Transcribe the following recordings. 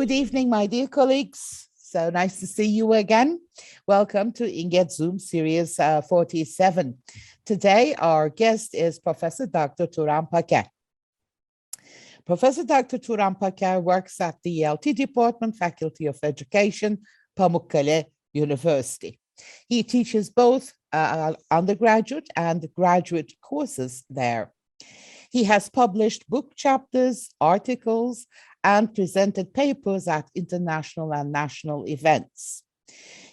Good evening, my dear colleagues. So nice to see you again. Welcome to INGET Zoom Series 47. Today, our guest is Professor Dr. Turan Paker. Professor Dr. Turan Paker works at the ELT Department, Faculty of Education, Pamukkale University. He teaches both undergraduate and graduate courses there. He has published book chapters, articles, and presented papers at international and national events.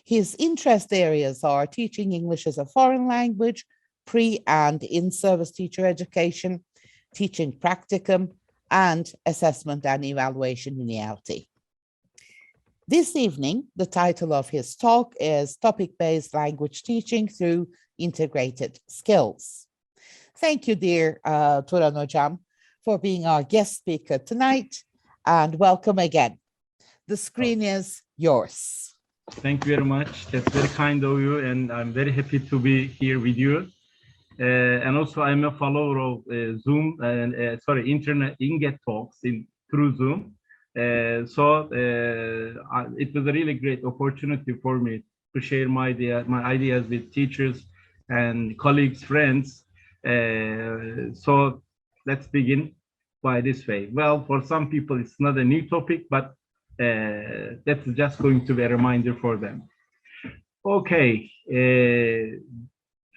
His interest areas are teaching English as a foreign language, pre- and in-service teacher education, teaching practicum, and assessment and evaluation in ELT. This evening, the title of his talk is Topic-Based Language Teaching Through Integrated Skills. Thank you, dear Turan Hocam, for being our guest speaker tonight, and welcome again. The screen is yours. Thank you very much. That's very kind of you, and I'm very happy to be here with you. And also, I'm a follower of Zoom and Internet INGET talks through Zoom. It was a really great opportunity for me to share my ideas with teachers and colleagues, friends. So let's begin by this way. Well, for some people, it's not a new topic, but that's just going to be a reminder for them. Okay.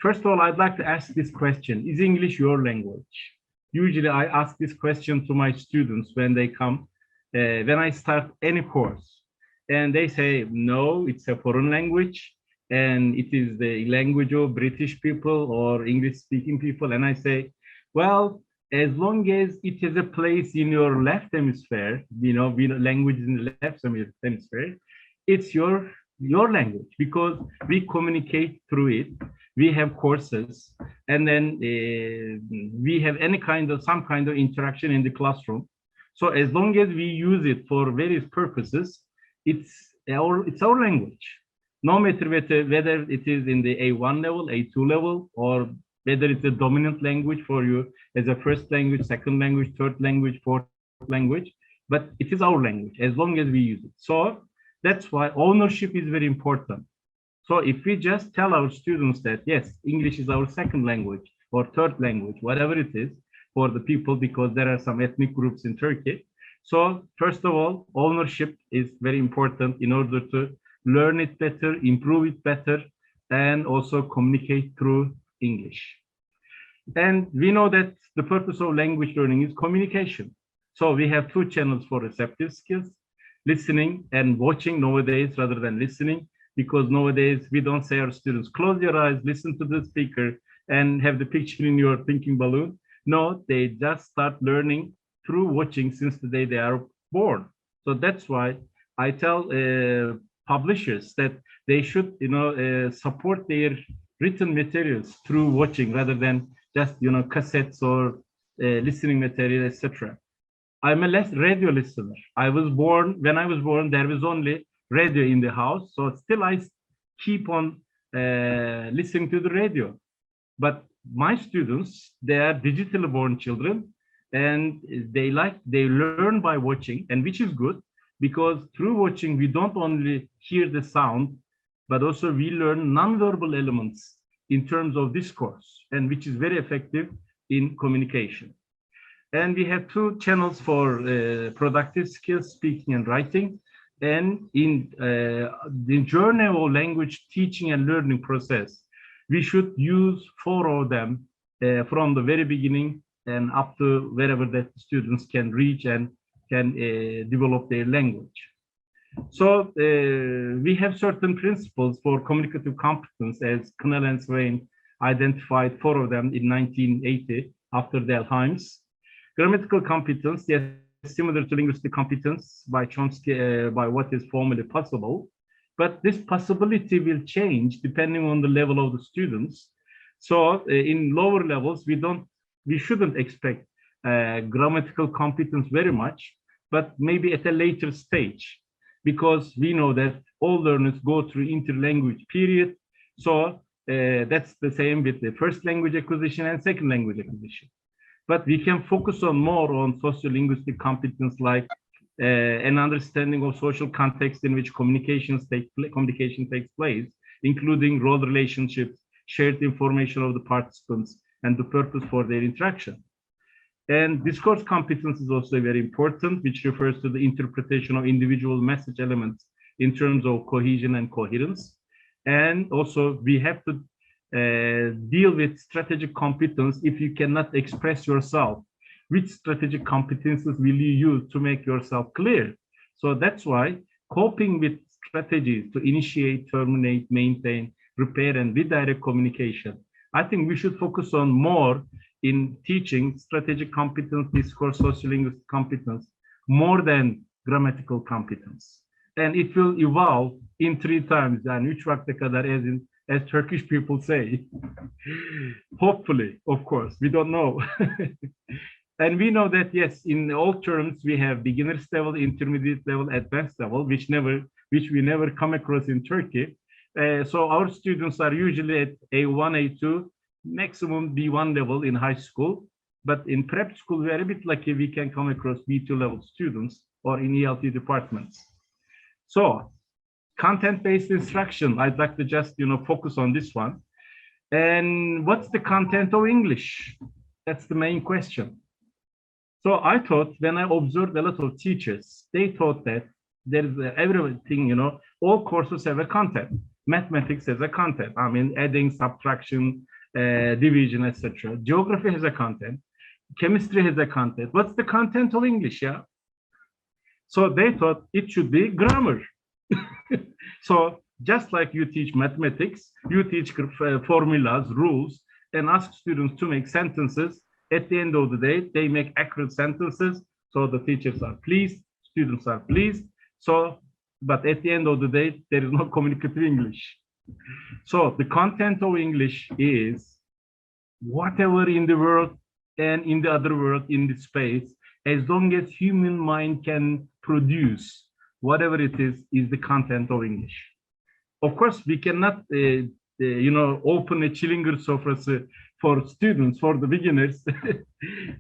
First of all, I'd like to ask this question. Is English your language? Usually, I ask this question to my students when they come, when I start any course. And they say, no, it's a foreign language. And it is the language of British people or English-speaking people. And I say, well, as long as it has a place in your left hemisphere, language in the left hemisphere, it's your language, because we communicate through it. We have courses, and then we have some kind of interaction in the classroom. So as long as we use it for various purposes, it's our language. No matter whether it is in the A1 level, A2 level, or whether it's a dominant language for you as a first language, second language, third language, fourth language, but it is our language as long as we use it. So that's why ownership is very important. So if we just tell our students that, yes, English is our second language or third language, whatever it is for the people, because there are some ethnic groups in Turkey. So first of all, ownership is very important in order to learn it better, improve it better, and also communicate through English. And we know that the purpose of language learning is communication. So we have two channels for receptive skills, listening and watching nowadays rather than listening, because nowadays we don't say our students, close your eyes, listen to the speaker, and have the picture in your thinking balloon. No, they just start learning through watching since the day they are born. So that's why I tell publishers that they should, support their written materials through watching rather than just, cassettes or listening material, etc. I'm a radio listener. When I was born, there was only radio in the house. So still I keep on listening to the radio. But my students, they are digitally born children, and they learn by watching, and which is good, because through watching, we don't only hear the sound, but also we learn nonverbal elements in terms of discourse, and which is very effective in communication. And we have two channels for productive skills, speaking and writing. And in the journey of language teaching and learning process, we should use 4 of them from the very beginning and up to wherever that students can reach and can develop their language. So we have certain principles for communicative competence, as Knell and Swain identified 4 of them in 1980 after Delheims. Grammatical competence, yes, similar to linguistic competence by Chomsky, by what is formally possible, but this possibility will change depending on the level of the students. So in lower levels, we shouldn't expect grammatical competence very much, but maybe at a later stage, because we know that all learners go through interlanguage period. So that's the same with the first language acquisition and second language acquisition. But we can focus on more on sociolinguistic competence like an understanding of social context in which communication takes place, including role relationships, shared information of the participants, and the purpose for their interaction. And discourse competence is also very important, which refers to the interpretation of individual message elements in terms of cohesion and coherence. And also we have to deal with strategic competence. If you cannot express yourself, which strategic competences will you use to make yourself clear? So that's why coping with strategies to initiate, terminate, maintain, repair, and redirect communication, I think we should focus on more in teaching strategic competence, discourse, sociolinguistic competence, more than grammatical competence. And it will evolve in 3 times, yani 3 vakte kadar, as Turkish people say. Hopefully, of course, we don't know. And we know that, yes, in all terms, we have beginners level, intermediate level, advanced level, which we never come across in Turkey. So our students are usually at A1, A2, maximum B1 level in high school. But in prep school, we are a bit lucky we can come across B2 level students or in ELT departments. So content-based instruction, I'd like to just, focus on this one. And what's the content of English? That's the main question. So I thought, when I observed a lot of teachers, they thought that there's everything, all courses have a content. Mathematics has a content. I mean, adding, subtraction, division, etc. Geography has a content. Chemistry has a content. What's the content of English? Yeah. So they thought it should be grammar. So just like you teach mathematics, you teach formulas, rules, and ask students to make sentences. At the end of the day, they make accurate sentences. So the teachers are pleased, students are pleased. So, but at the end of the day, there is no communicative English. So the content of English is whatever in the world and in the other world, in the space, as long as human mind can produce whatever it is the content of English. Of course, we cannot, open a Chillinger sofrası for students, for the beginners.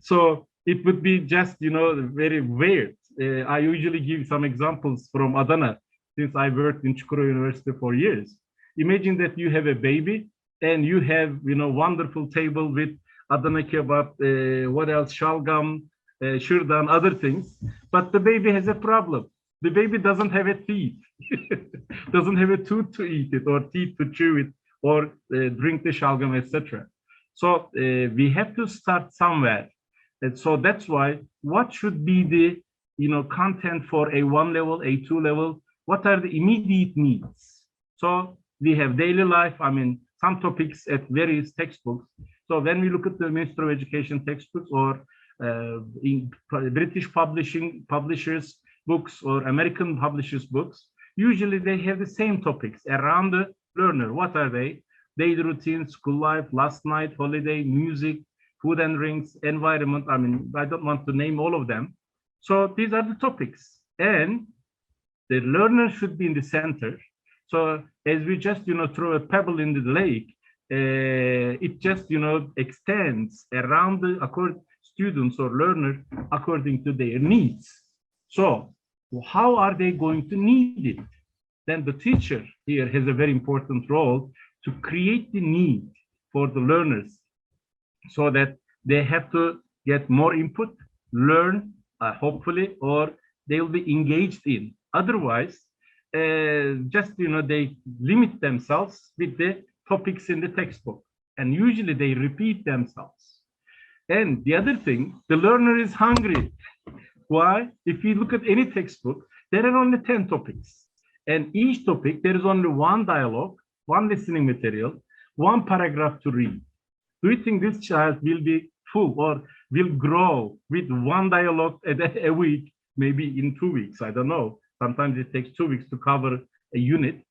So it would be just, very weird. I usually give some examples from Adana, since I worked in Çukurova University for years. Imagine that you have a baby and you have, wonderful table with Adana kebab, what else, shalgam, shirdan, other things. But the baby has a problem. The baby doesn't have a teeth, doesn't have a tooth to eat it or teeth to chew it or drink the shalgam, etc. So we have to start somewhere. And so that's why what should be the content for A1 level, A2 level? What are the immediate needs? So we have daily life, some topics at various textbooks. So when we look at the Ministry of Education textbooks or in British publishers' books or American publishers' books, usually they have the same topics around the learner. What are they? Daily routine, school life, last night, holiday, music, food and drinks, environment. I don't want to name all of them. So these are the topics. And the learner should be in the center. So as we just, throw a pebble into the lake, it just, extends around the students or learners according to their needs. So how are they going to need it? Then the teacher here has a very important role to create the need for the learners so that they have to get more input, learn, hopefully, or they will be engaged in. Otherwise, they limit themselves with the topics in the textbook. And usually they repeat themselves. And the other thing, the learner is hungry. Why? If you look at any textbook, there are only 10 topics. And each topic, there is only one dialogue, one listening material, one paragraph to read. Do you think this child will be full or will grow with one dialogue a week, maybe in 2 weeks? I don't know. Sometimes it takes 2 weeks to cover a unit.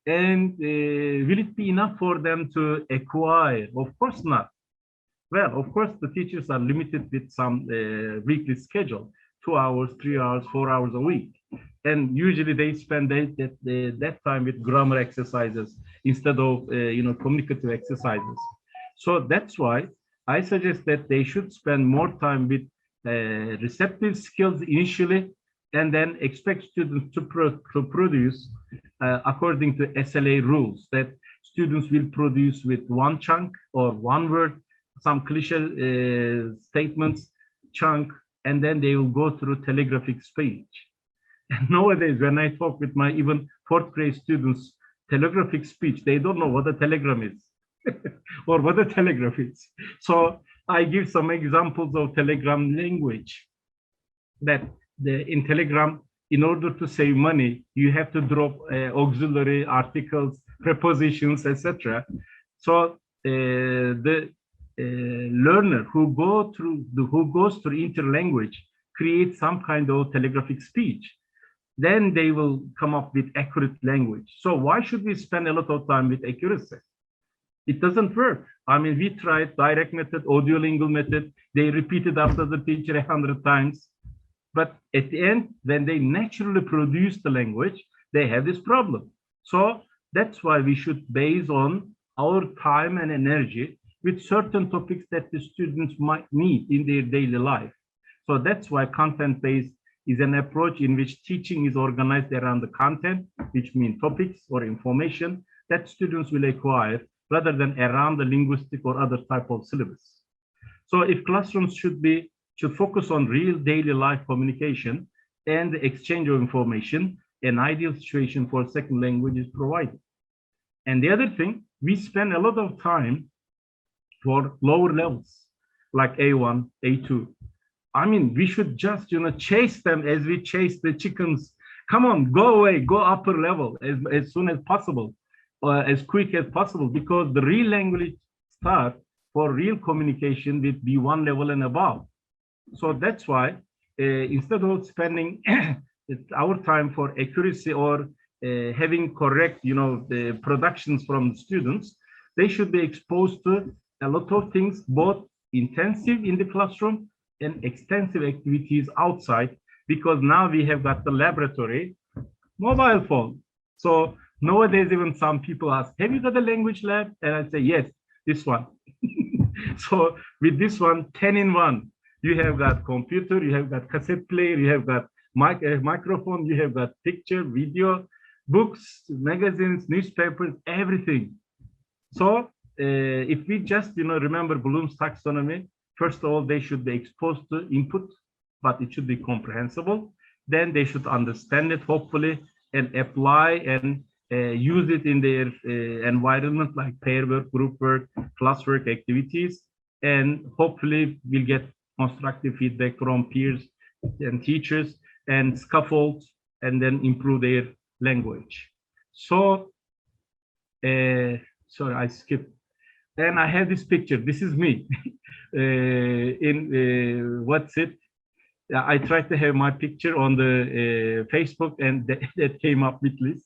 And will it be enough for them to acquire? Of course not. Well, of course, the teachers are limited with some weekly schedule, 2 hours, 3 hours, 4 hours a week. And usually they spend that time with grammar exercises instead of, communicative exercises. So that's why I suggest that they should spend more time with receptive skills initially and then expect students to produce according to SLA rules that students will produce with one chunk or one word, some cliche statements, chunk, and then they will go through telegraphic speech. And nowadays, when I talk with my even fourth grade students, telegraphic speech, they don't know what a telegram is or what a telegraph is. So I give some examples of telegram language that in telegram, in order to save money, you have to drop auxiliary articles, prepositions, etc. So the learner who goes through Interlanguage creates some kind of telegraphic speech. Then they will come up with accurate language. So why should we spend a lot of time with accuracy? It doesn't work. I mean, we tried direct method, audiolingual method. They repeated after the teacher 100 times. But at the end, when they naturally produce the language, they have this problem. So that's why we should base on our time and energy with certain topics that the students might need in their daily life. So that's why content-based is an approach in which teaching is organized around the content, which means topics or information that students will acquire rather than around the linguistic or other type of syllabus. So if classrooms should focus on real daily life communication and the exchange of information, an ideal situation for second language is provided. And the other thing, we spend a lot of time for lower levels like A1, A2. I mean, we should just, chase them as we chase the chickens. Come on, go away, go upper level as soon as possible, as quick as possible, because the real language starts for real communication with B1 level and above. So that's why instead of spending our time for accuracy or having correct, the productions from the students, they should be exposed to a lot of things, both intensive in the classroom and extensive activities outside, because now we have got the laboratory, mobile phone. So nowadays, even some people ask, have you got a language lab? And I say, yes, this one. So with this one, 10 in 1, you have got computer, you have got cassette player, you have got microphone, you have got picture, video, books, magazines, newspapers, everything. So if we just, remember Bloom's taxonomy, first of all, they should be exposed to input, but it should be comprehensible. Then they should understand it, hopefully, and apply and use it in their environment, like pair work, group work, classwork activities. And hopefully we'll get constructive feedback from peers and teachers and scaffold, and then improve their language. So, sorry, I skipped. And I have this picture. This is me. What's it? I tried to have my picture on the Facebook, and that came up with this.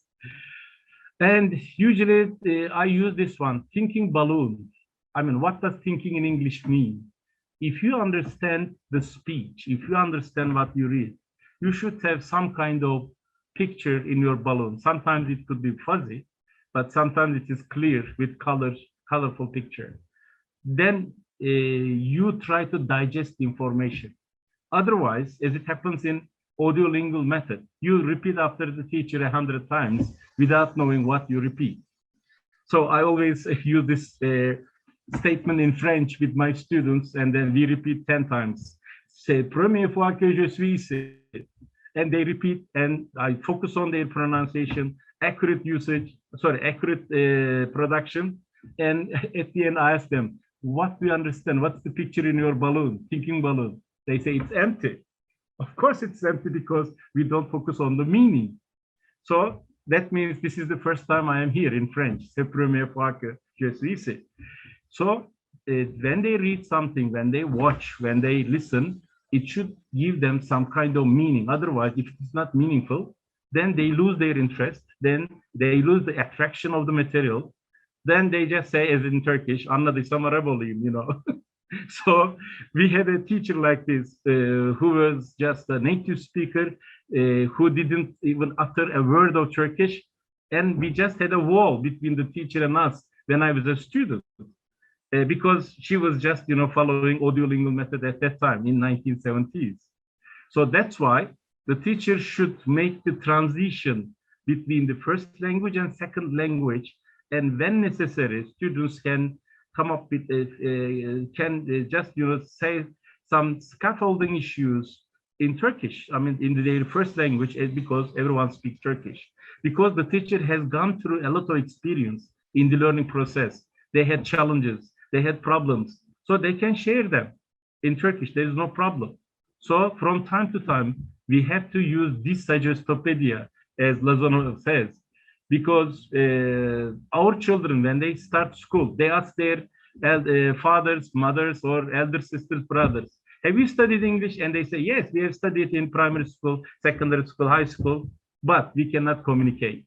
And usually I use this one, thinking balloon. I mean, what does thinking in English mean? If you understand the speech, if you understand what you read, you should have some kind of picture in your balloon. Sometimes it could be fuzzy, but sometimes it is clear with colorful picture. Then you try to digest information. Otherwise, as it happens in audiolingual method, you repeat after the teacher 100 times without knowing what you repeat. So I always use this statement in French with my students, and then we repeat 10 times. C'est première fois que je suis ici. And they repeat, and I focus on their pronunciation, accurate usage, accurate production. And at the end, I ask them, what do you understand? What's the picture in your balloon, thinking balloon? They say it's empty. Of course it's empty, because we don't focus on the meaning. So that means this is the first time I am here in French. C'est première fois que je suis ici. So when they read something, when they watch, when they listen, it should give them some kind of meaning. Otherwise, if it's not meaningful, then they lose their interest. Then they lose the attraction of the material. Then they just say, as in Turkish, anladıysam arabalıyım, So we had a teacher like this who was just a native speaker who didn't even utter a word of Turkish. And we just had a wall between the teacher and us when I was a student. Because she was just, following audiolingual method at that time in 1970s. So that's why the teacher should make the transition between the first language and second language, and when necessary, students can come up with just say some scaffolding issues in Turkish. I mean, in their first language, because everyone speaks Turkish. Because the teacher has gone through a lot of experience in the learning process. They had challenges, they had problems, so they can share them in Turkish. There is no problem. So from time to time, we have to use this Suggestopedia, as Lazaro says, because our children, when they start school, they ask their fathers, mothers, or elder sisters, brothers, have you studied English? And they say, yes, we have studied in primary school, secondary school, high school, but we cannot communicate.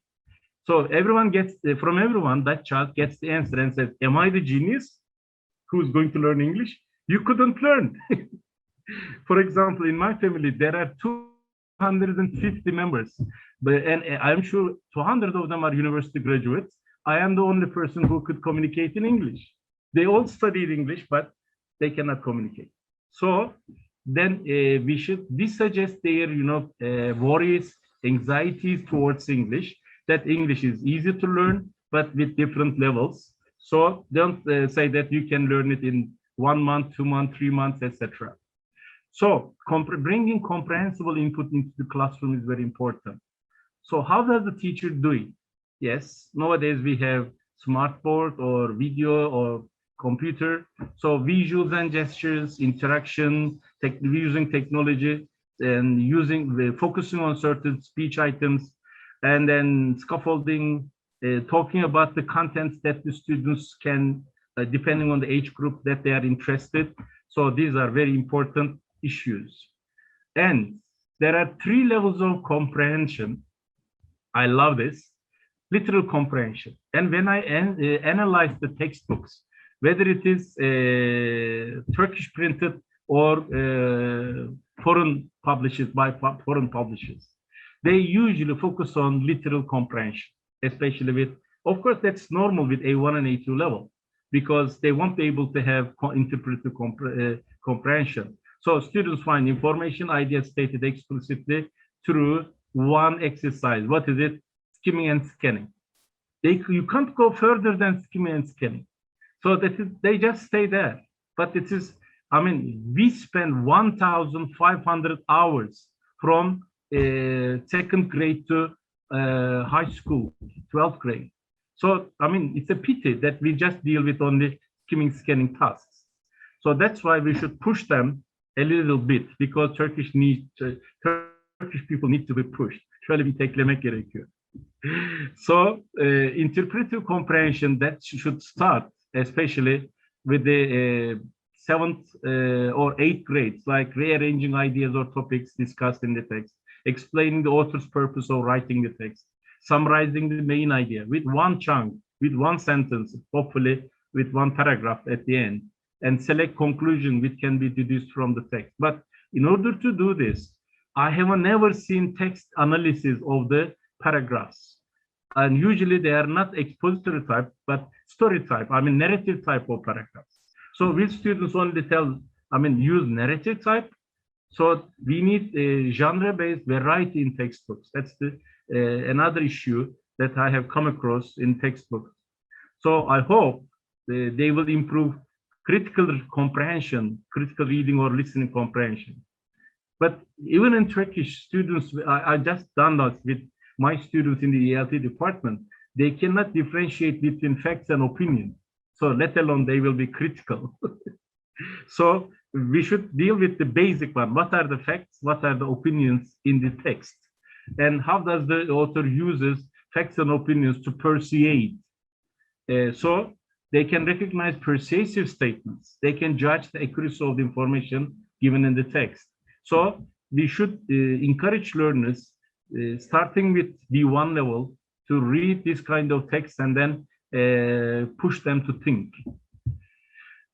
So everyone gets, from everyone, that child gets the answer and says, am I the genius who's going to learn English? You couldn't learn. For example, in my family, there are 250 members, and I'm sure 200 of them are university graduates. I am the only person who could communicate in English. They all studied English, but they cannot communicate. So then we should suggest their, worries, anxieties towards English, that English is easy to learn, but with different levels. So don't say that you can learn it in 1 month, 2 months, 3 months, etc. So bringing comprehensible input into the classroom is very important. So how does the teacher do it? Yes, nowadays we have smartboard or video or computer. So visuals and gestures, interaction, using technology, and focusing on certain speech items, and then scaffolding, talking about the contents that the students can, depending on the age group that they are interested. So these are very important issues. And there are 3 levels of comprehension. I love this. Literal comprehension. And when I analyze the textbooks, whether it is Turkish printed or foreign publishers, by foreign publishers, they usually focus on literal comprehension, especially with, of course, that's normal with A1 and A2 level, because they won't be able to have interpretive comprehension. So students find information, ideas stated explicitly through one exercise. What is it? Skimming and scanning. You can't go further than skimming and scanning. So they just stay there. But it is, I mean, we spend 1,500 hours from 2nd grade to high school, 12th grade. So, I mean, it's a pity that we just deal with only skimming, scanning tasks. So that's why we should push them a little bit, because Turkish people need to be pushed. Şöyle bir teklemek gerekiyor. So interpretive comprehension, that should start, especially with the 7th or 8th grades, like rearranging ideas or topics discussed in the text, explaining the author's purpose of writing the text, summarizing the main idea with one chunk, with one sentence, hopefully with one paragraph at the end, and select conclusion which can be deduced from the text. But in order to do this, I have never seen text analysis of the paragraphs. And usually they are not expository type, but story type, I mean, narrative type of paragraphs. So will students only use narrative type? So we need a genre-based variety in textbooks. That's another issue that I have come across in textbooks. So I hope they will improve critical comprehension, critical reading or listening comprehension. But even in Turkish, students, I just done that with my students in the ELT department, they cannot differentiate between facts and opinion. So let alone they will be critical. So we should deal with the basic one. What are the facts? What are the opinions in the text? And how does the author uses facts and opinions to persuade? So they can recognize persuasive statements. They can judge the accuracy of the information given in the text. So we should encourage learners, starting with B1 level, to read this kind of text and then push them to think.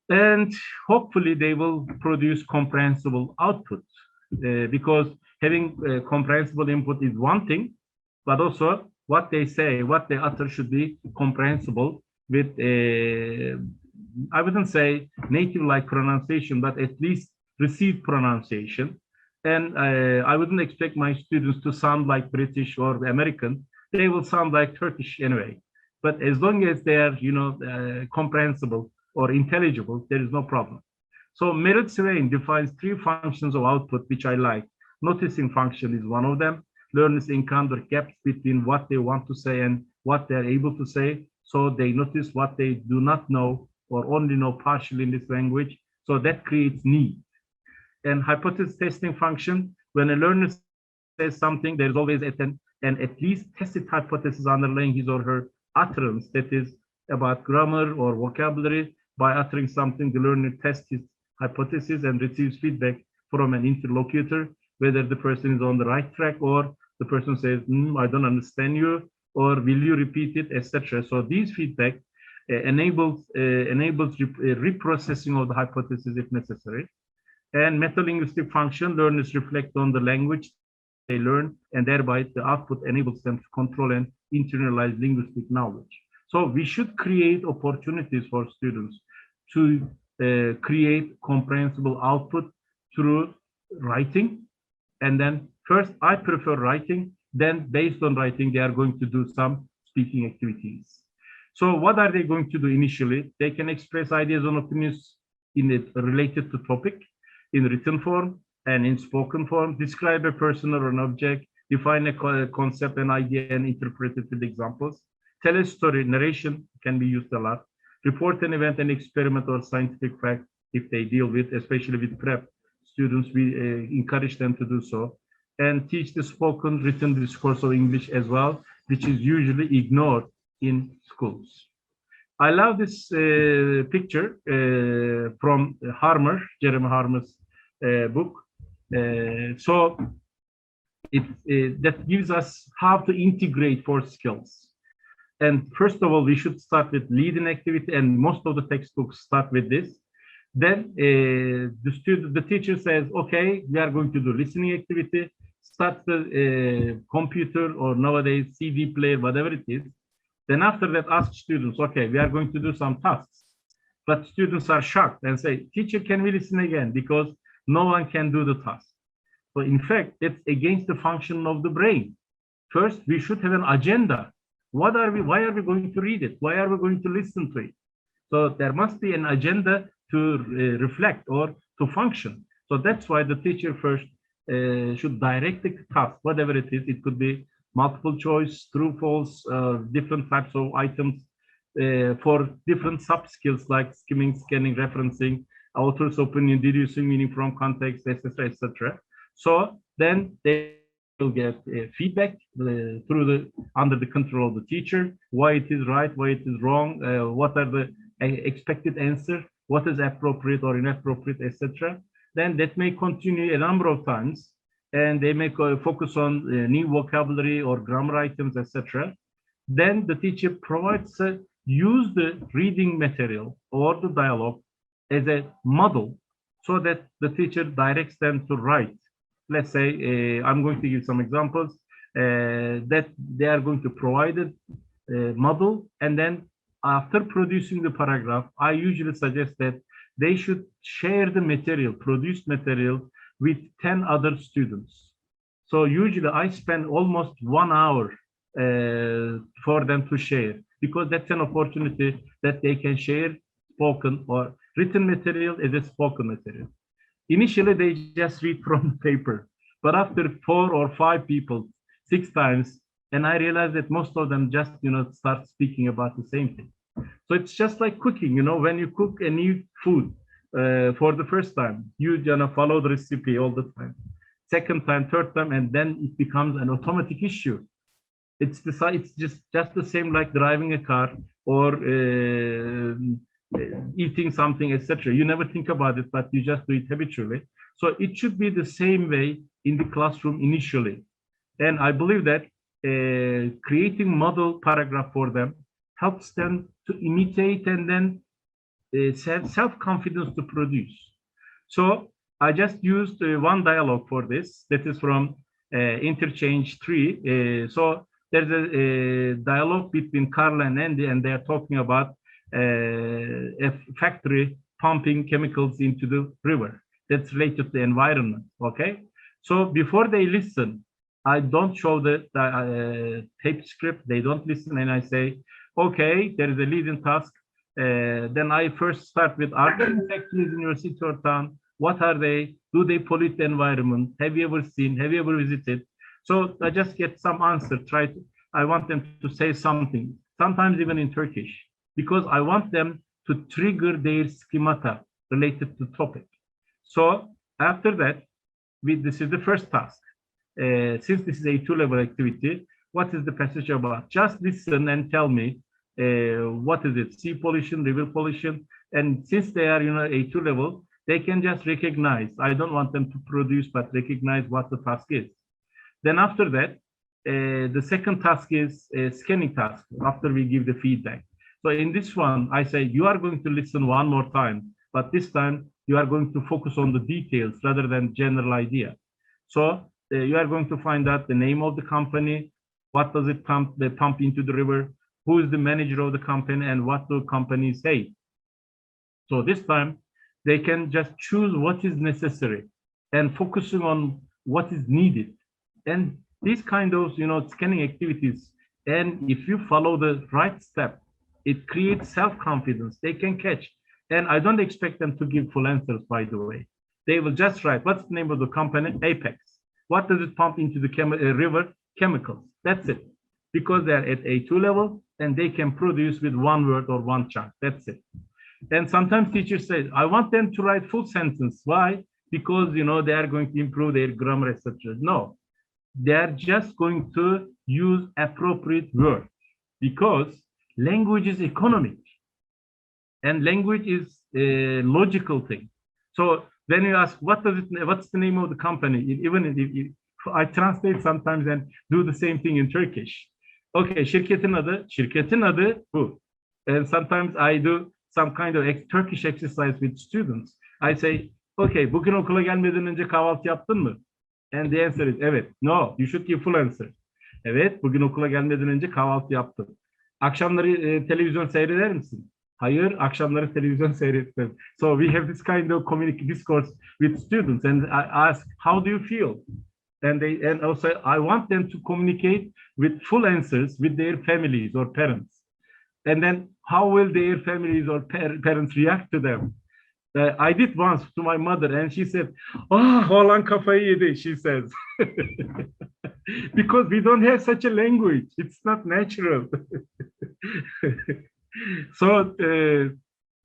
And hopefully they will produce comprehensible output, because having comprehensible input is one thing, but also what they say, what they utter should be comprehensible with, I wouldn't say native-like pronunciation, but at least received pronunciation. And I wouldn't expect my students to sound like British or American. They will sound like Turkish anyway. But as long as they are, comprehensible or intelligible, there is no problem. So Merit-Swain defines three functions of output, which I like. Noticing function is one of them. Learners encounter gaps between what they want to say and what they're able to say. So they notice what they do not know or only know partially in this language. So that creates need. And hypothesis testing function, when a learner says something, there is always an at least tested hypothesis underlying his or her utterance, that is about grammar or vocabulary. By uttering something, the learner tests his hypothesis and receives feedback from an interlocutor, whether the person is on the right track or the person says, I don't understand you, or will you repeat it, etc. So these feedback enables reprocessing of the hypothesis if necessary. And metalinguistic function, learners reflect on the language they learn, and thereby the output enables them to control and internalize linguistic knowledge. So we should create opportunities for students to create comprehensible output through writing. And then first, I prefer writing. Then based on writing, they are going to do some speaking activities. So what are they going to do initially? They can express ideas and opinions in it related to topic in written form and in spoken form, describe a person or an object, define a concept, an idea, and interpret it with examples. Tell a story, narration can be used a lot. Report an event, an experiment, or scientific fact if they deal with, especially with prep students, we encourage them to do so. And teach the spoken, written discourse of English as well, which is usually ignored in schools. I love this picture from Harmer, Jeremy Harmer's book. So that gives us how to integrate 4 skills. And first of all, we should start with leading activity, and most of the textbooks start with this. Then the teacher says, okay, we are going to do listening activity, start the computer or nowadays CD player, whatever it is. Then after that, ask students, okay, we are going to do some tasks. But students are shocked and say, teacher, can we listen again? Because no one can do the task. So in fact, it's against the function of the brain. First, we should have an agenda. Why are we going to read it? Why are we going to listen to it? So there must be an agenda to reflect or to function. So that's why the teacher first should direct the task, whatever it is. It could be multiple choice, true, false, different types of items for different sub-skills like skimming, scanning, referencing, author's opinion, deducing meaning from context, etc., etc. So then they will get feedback under the control of the teacher, why it is right, why it is wrong, what are the expected answer, what is appropriate or inappropriate, etc. Then that may continue a number of times, and they may focus on new vocabulary or grammar items, etc. Then the teacher provides use the reading material or the dialogue as a model so that the teacher directs them to write. Let's say, I'm going to give some examples that they are going to provide a model, and then after producing the paragraph, I usually suggest that they should share the material, produced material, with 10 other students. So usually I spend almost 1 hour for them to share, because that's an opportunity that they can share spoken or written material as a spoken material. Initially, they just read from the paper, but after 4 or 5 people, 6 times, and I realized that most of them just, start speaking about the same thing. So it's just like cooking, when you cook a new food for the first time, you follow the recipe all the time. Second time, third time, and then it becomes an automatic issue. It's just the same like driving a car or eating something, etc. You never think about it, but you just do it habitually. So it should be the same way in the classroom initially. And I believe that creating model paragraph for them helps them to imitate and then self-confidence to produce. So I just used one dialogue for this. That is from Interchange 3. So there's a dialogue between Carla and Andy, and they are talking about a factory pumping chemicals into the river. That's related to the environment, okay? So before they listen, I don't show the tape script. They don't listen, and I say, okay, there is a leading task. Then I first start with, are there factories in your city or town? What are they? Do they pollute the environment? Have you ever seen? Have you ever visited? So I just get some answer. I want them to say something, sometimes even in Turkish, because I want them to trigger their schemata related to topic. So after that, this is the first task. Since this is a two-level activity, what is the passage about? Just listen and tell me, what is it? Sea pollution, river pollution. And since they are, a two-level, they can just recognize. I don't want them to produce, but recognize what the task is. Then after that, the second task is a scanning task after we give the feedback. So in this one, I say, you are going to listen one more time, but this time you are going to focus on the details rather than general idea. So you are going to find out the name of the company, what does it pump into the river, who is the manager of the company, and what do companies say. So this time they can just choose what is necessary and focusing on what is needed. And these kind of scanning activities, and if you follow the right step, it creates self-confidence. They can catch. And I don't expect them to give full answers, by the way. They will just write, what's the name of the company? Apex. What does it pump into the river? Chemicals. That's it. Because they're at A2 level and they can produce with one word or one chunk. That's it. And sometimes teachers say, I want them to write full sentence. Why? Because, they are going to improve their grammar, etc. No, they're just going to use appropriate words because language is economic and language is a logical thing. So when you ask, what's the name of the company? Even if I translate sometimes and do the same thing in Turkish. Okay, şirketin adı bu. And sometimes I do some kind of Turkish exercise with students. I say, okay, bugün okula gelmeden önce kahvaltı yaptın mı? And the answer is evet. No, you should give full answer. Evet, bugün okula gelmeden önce kahvaltı yaptım. Akşamları televizyon seyreder misin? Hayır, akşamları televizyon seyretmem. So we have this kind of discourse with students, and I ask, how do you feel? And also I want them to communicate with full answers with their families or parents. And then how will their families or parents react to them? I did once to my mother, and she said, "Oh, oğlan kafayı yedi," she says, because we don't have such a language. It's not natural. So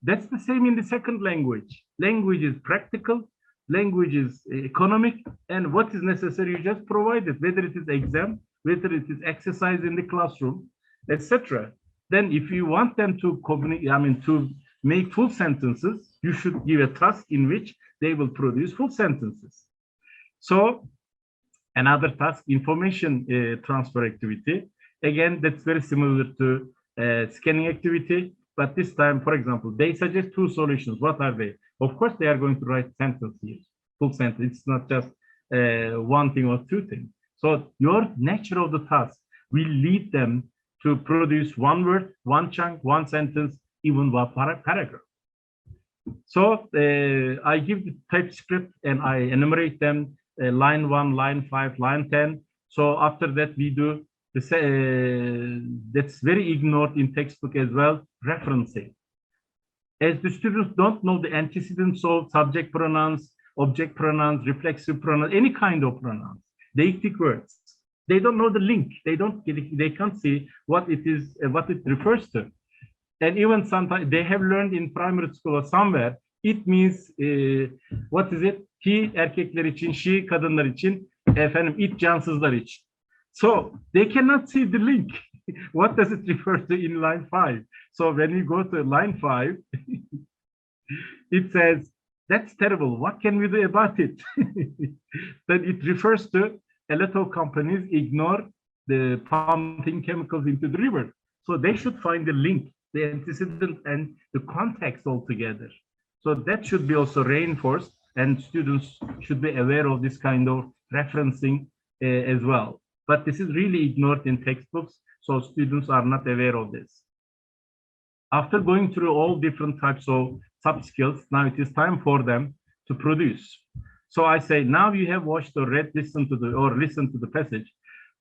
that's the same in the second language. Language is practical, language is economic, and what is necessary you just provide it, whether it is exam, whether it is exercise in the classroom, etc. Then if you want them to communicate, to make full sentences, you should give a task in which they will produce full sentences. So another task, information transfer activity. Again, that's very similar to scanning activity, but this time, for example, they suggest two solutions. What are they? Of course, they are going to write sentence here, full sentence. It's not just one thing or two things. So your nature of the task will lead them to produce one word, one chunk, one sentence, even one paragraph. So I give the type script and I enumerate them, line 1, line 5, line 10. So after that, we do this, that's very ignored in textbook as well, referencing. As the students don't know the antecedents of subject pronouns, object pronouns, reflexive pronouns, any kind of pronouns, deictic words, they don't know the link. They can't see what it is, what it refers to. And even sometimes they have learned in primary school or somewhere, it means, what is it? He erkekler için, she kadınlar için, efendim it cansızlar için. So they cannot see the link. What does it refer to in line 5? So when you go to line 5, it says, that's terrible. What can we do about it? Then it refers to a lot of companies ignore the pumping chemicals into the river. So they should find the link, the antecedent and the context altogether. So that should be also reinforced, and students should be aware of this kind of referencing as well. But this is really ignored in textbooks, so students are not aware of this. After going through all different types of sub skills, now it is time for them to produce. So I say, now you have watched or read, listened to the passage.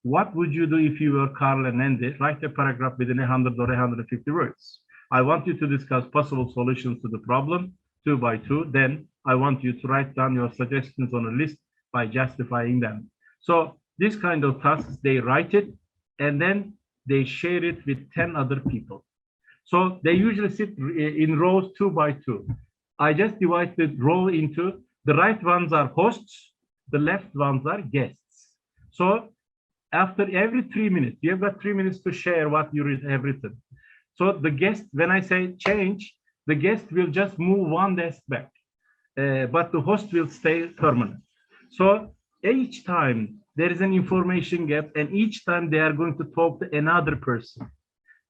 What would you do if you were Carl and Andy? Write a paragraph within 100 or 150 words. I want you to discuss possible solutions to the problem, 2 by 2. Then I want you to write down your suggestions on a list by justifying them. So this kind of tasks, they write it and then they share it with 10 other people. So they usually sit in rows 2 by 2. I just divide the row into the right ones are hosts, the left ones are guests. So after every 3 minutes, you have got 3 minutes to share what you have written. So the guest, when I say change, the guest will just move one desk back, but the host will stay permanent. So each time there is an information gap, and each time they are going to talk to another person.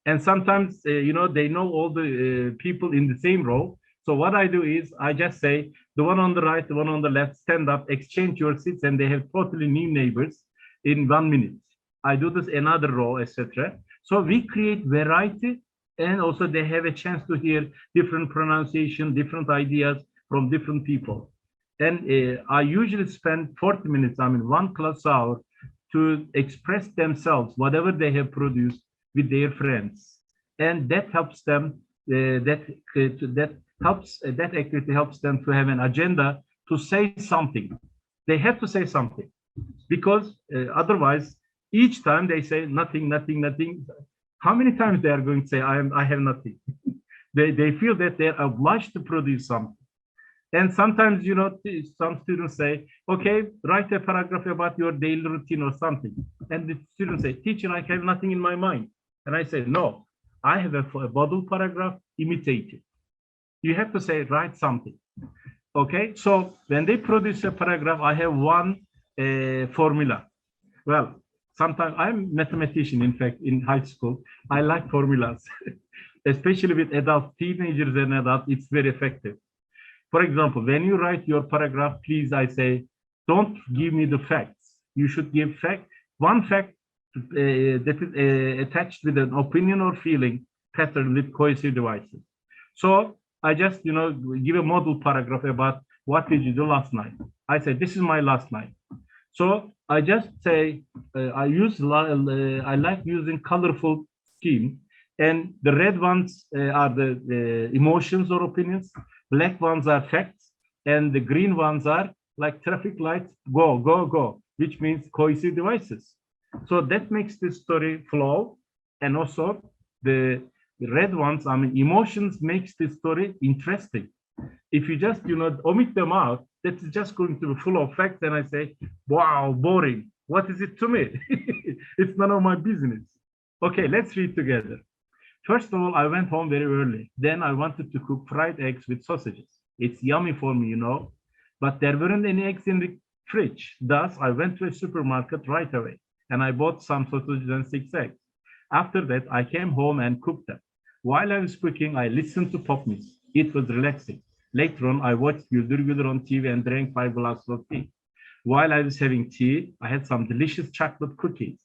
And sometimes, they know all the people in the same row. So what I do is I just say, the one on the right, the one on the left, stand up, exchange your seats, and they have totally new neighbors in 1 minute. I do this another row, etc. So we create variety, and also they have a chance to hear different pronunciation, different ideas from different people. And I usually spend 40 minutes, 1 hour to express themselves, whatever they have produced with their friends. And that helps them, that activity helps them to have an agenda to say something. They have to say something, because otherwise, each time they say nothing, nothing, nothing. How many times they are going to say, I have nothing? they feel that they're obliged to produce something. And sometimes, some students say, okay, write a paragraph about your daily routine or something. And the students say, teacher, I have nothing in my mind. And I say, no, I have a model paragraph, imitate it. You have to say, write something. Okay, so when they produce a paragraph, I have one formula. Well, sometimes I'm a mathematician, in fact, in high school. I like formulas, especially with adults, teenagers and adults, it's very effective. For example, when you write your paragraph, please, I say, don't give me the facts. You should give one fact that is attached with an opinion or feeling pattern with cohesive devices. So I just, give a model paragraph about what did you do last night. I say, this is my last night. So I just say, I like using colorful scheme, and the red ones are the emotions or opinions, black ones are facts, and the green ones are like traffic lights, go, go, go, which means cohesive devices. So that makes the story flow, and also the red ones, emotions makes the story interesting. If you just, omit them out, that's just going to be full of facts, and I say, wow, boring. What is it to me? It's none of my business. Okay, let's read together. First of all, I went home very early. Then I wanted to cook fried eggs with sausages. It's yummy for me, but there weren't any eggs in the fridge. Thus, I went to a supermarket right away, and I bought some sausages and 6 eggs. After that, I came home and cooked them. While I was cooking, I listened to pop music. It was relaxing. Later on, I watched Güldür Güldür on TV and drank 5 glasses of tea. While I was having tea, I had some delicious chocolate cookies.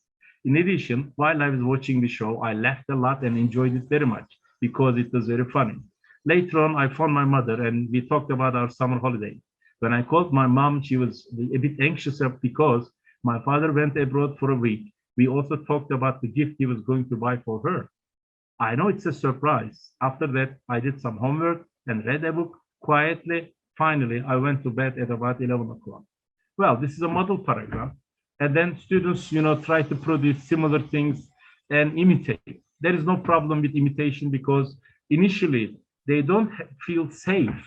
In addition, while I was watching the show, I laughed a lot and enjoyed it very much because it was very funny. Later on, I phoned my mother and we talked about our summer holiday. When I called my mom, she was a bit anxious because my father went abroad for a week. We also talked about the gift he was going to buy for her. I know it's a surprise. After that, I did some homework and read a book quietly. Finally, I went to bed at about 11 o'clock. Well, this is a model paragraph. And then students, try to produce similar things and imitate. There is no problem with imitation because initially they don't feel safe.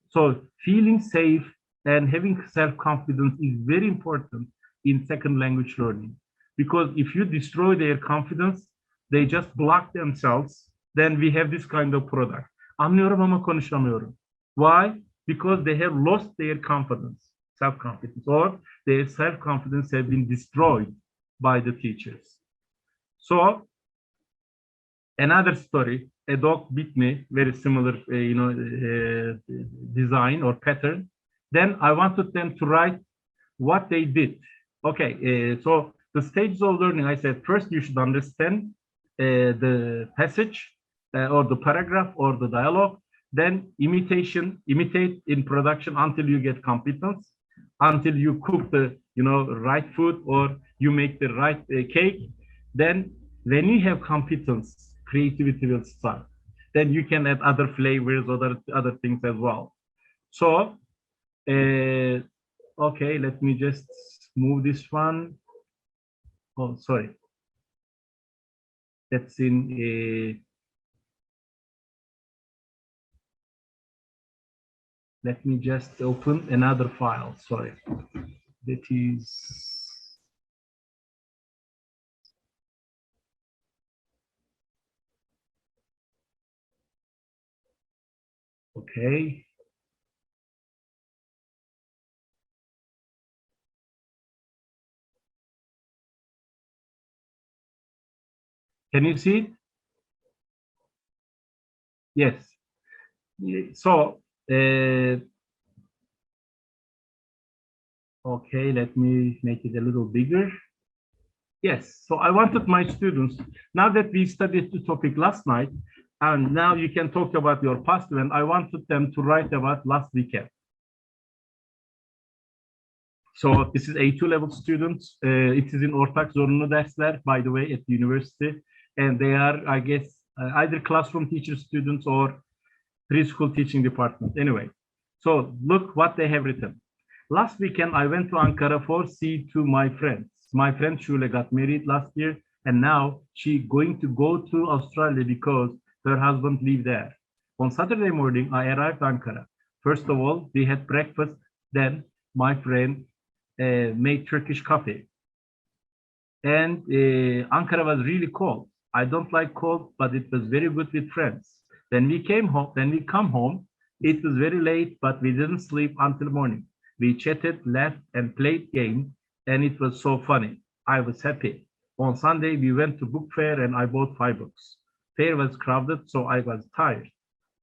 So feeling safe and having self-confidence is very important in second language learning. Because if you destroy their confidence, they just block themselves, then we have this kind of product. Anlıyorum ama konuşamıyorum. Why? Because they have lost their confidence, self-confidence, or their self-confidence have been destroyed by the teachers. So another story, a dog bit me, very similar, design or pattern. Then I wanted them to write what they did. Okay, so the stages of learning, I said, first you should understand the passage or the paragraph or the dialogue, then imitate in production until you get competence. until you cook the, right food or you make the right cake. Then when you have competence, creativity will start. Then you can add other flavors or other things as well. So, okay, let me just move this one. Oh, sorry. That's in, let me just open another file, sorry. That is, okay. Can you see it? Yes. So, okay, let me make it a little bigger. Yes, so I wanted my students, now that we studied the topic last night, and now you can talk about your past event, I wanted them to write about last weekend. So this is A2 level students. It is in ortak zorunlu dersler, by the way, at the university. And they are, I guess, either classroom teacher students or preschool teaching department. Anyway, so look what they have written. Last weekend, I went to Ankara for see to my friends. My friend Shule got married last year, and now she's going to go to Australia because her husband lives there. On Saturday morning, I arrived Ankara. First of all, we had breakfast. Then my friend made Turkish coffee. And Ankara was really cold. I don't like cold, but it was very good with friends. Then we came home. Then we come home. It was very late, but we didn't sleep until morning. We chatted, laughed, and played game, and it was so funny. I was happy. On Sunday, we went to book fair, and I bought 5 books. Fair was crowded, so I was tired.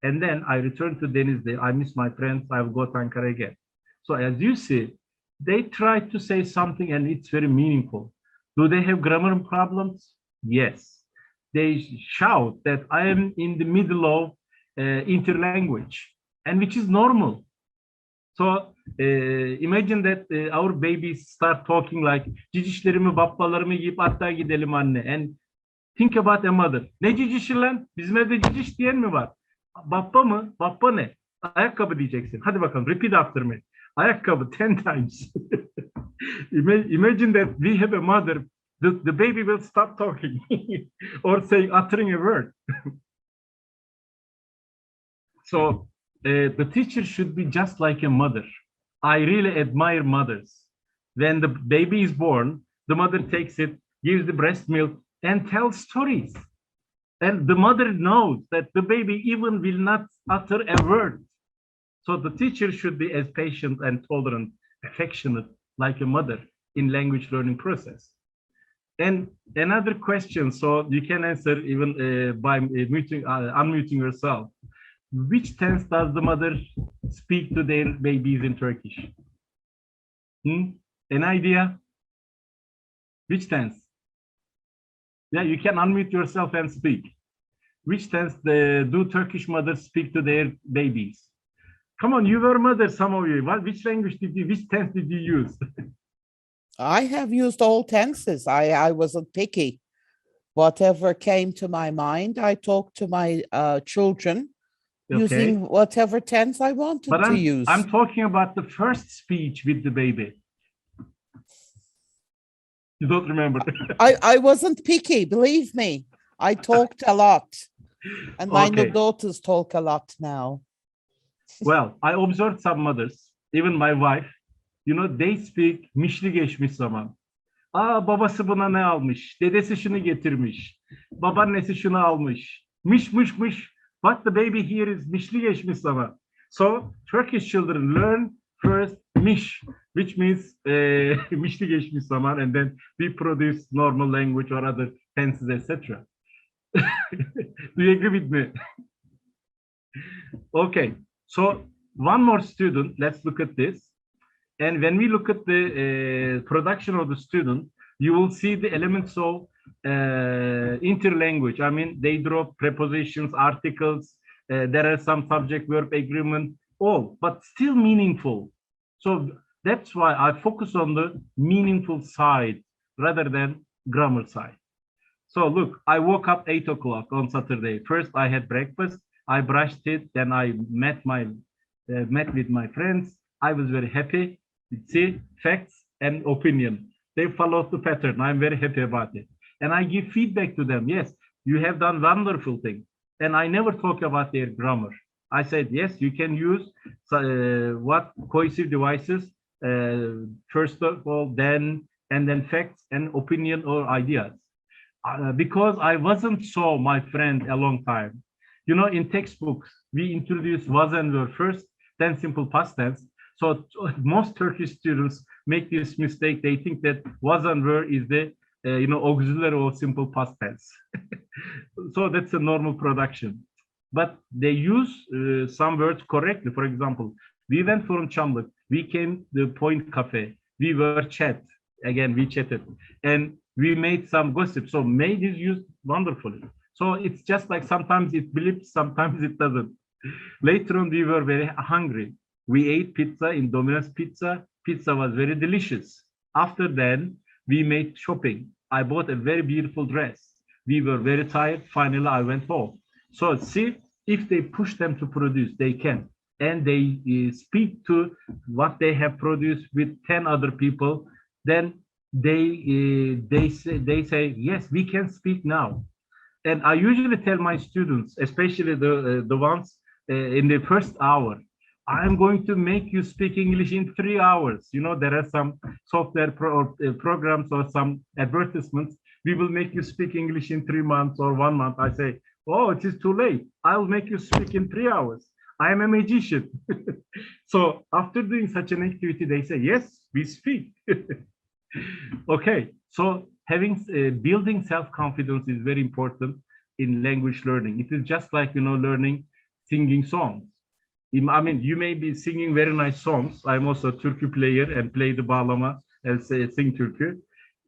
And then I returned to Denizli. I miss my friends. I will go to Ankara again. So as you see, they try to say something, and it's very meaningful. Do they have grammar problems? Yes. They shout that I am in the middle of interlanguage, and which is normal. So imagine that our babies start talking like cicişlerimi, babbalarımı yiyip hatta gidelim anne. And think about a mother. Ne cicişi lan? Bizim evde ciciş diyen mi var? Babba mı? Babba ne? Ayakkabı diyeceksin. Hadi bakalım. Repeat after me. Ayakkabı 10 times. Imagine that we have a mother. The baby will stop talking or saying, uttering a word. So the teacher should be just like a mother. I really admire mothers. When the baby is born, the mother takes it, gives the breast milk, and tells stories. And the mother knows that the baby even will not utter a word. So the teacher should be as patient and tolerant, affectionate, like a mother in language learning process. And another question, so you can answer even by unmuting yourself. Which tense does the mother speak to their babies in Turkish? An idea? Which tense? Yeah, you can unmute yourself and speak. Which tense do Turkish mothers speak to their babies? Come on, you were mothers, some of you. Which language which tense did you use? I have used all tenses. I wasn't picky. Whatever came to my mind, I talked to my children using whatever tense I wanted to use. I'm talking about the first speech with the baby. You don't remember? I wasn't picky, believe me. I talked a lot. And my daughters talk a lot now. Well, I observed some mothers, even my wife, they speak mişli geçmiş zaman. Babası buna ne almış, dedesi şunu getirmiş, babaannesi şunu almış, mış. What the baby here is mişli geçmiş zaman. So Turkish children learn first miş, which means mişli geçmiş zaman, and then we produce normal language or other tenses, etc. Do you agree with me? Okay, so one more student, let's look at this. And when we look at the production of the student, you will see the elements of interlanguage. I mean, they draw prepositions, articles, there are some subject-verb agreement, all, but still meaningful. So That's why I focus on the meaningful side rather than grammar side. So look, I woke up 8 o'clock on Saturday. First, I had breakfast. I brushed it. Then I met with my friends. I was very happy. See, facts and opinion. They followed the pattern. I'm very happy about it. And I give feedback to them. Yes, you have done wonderful things. And I never talk about their grammar. I said, yes, you can use what cohesive devices, first of all, then, and then facts and opinion or ideas. Because I wasn't so, my friend, a long time. You know, in textbooks, we introduce was and were first, then simple past tense. So most Turkish students make this mistake. They think that was and were is the auxiliary or simple past tense. So that's a normal production. But they use some words correctly. For example, we went from Çamlık, we came to Point Cafe, we were chat. Again, we chatted. And we made some gossip. So made is used wonderfully. So it's just like sometimes it blips, sometimes it doesn't. Later on, we were very hungry. We ate pizza in Domino's Pizza. Pizza was very delicious. After then, we made shopping. I bought a very beautiful dress. We were very tired. Finally, I went home. So see, if they push them to produce, they can. And they speak to what they have produced with 10 other people, then they say, yes, we can speak now. And I usually tell my students, especially the ones in the first hour, I'm going to make you speak English in 3 hours. You know, there are some software programs or some advertisements. We will make you speak English in 3 months or 1 month. I say, oh, it is too late. I'll make you speak in 3 hours. I am a magician. So after doing such an activity, they say, yes, we speak. Okay, so having building self-confidence is very important in language learning. It is just like, you know, learning singing songs. I mean, you may be singing very nice songs. I'm also a Turkey player and play the bağlama and sing Turkey.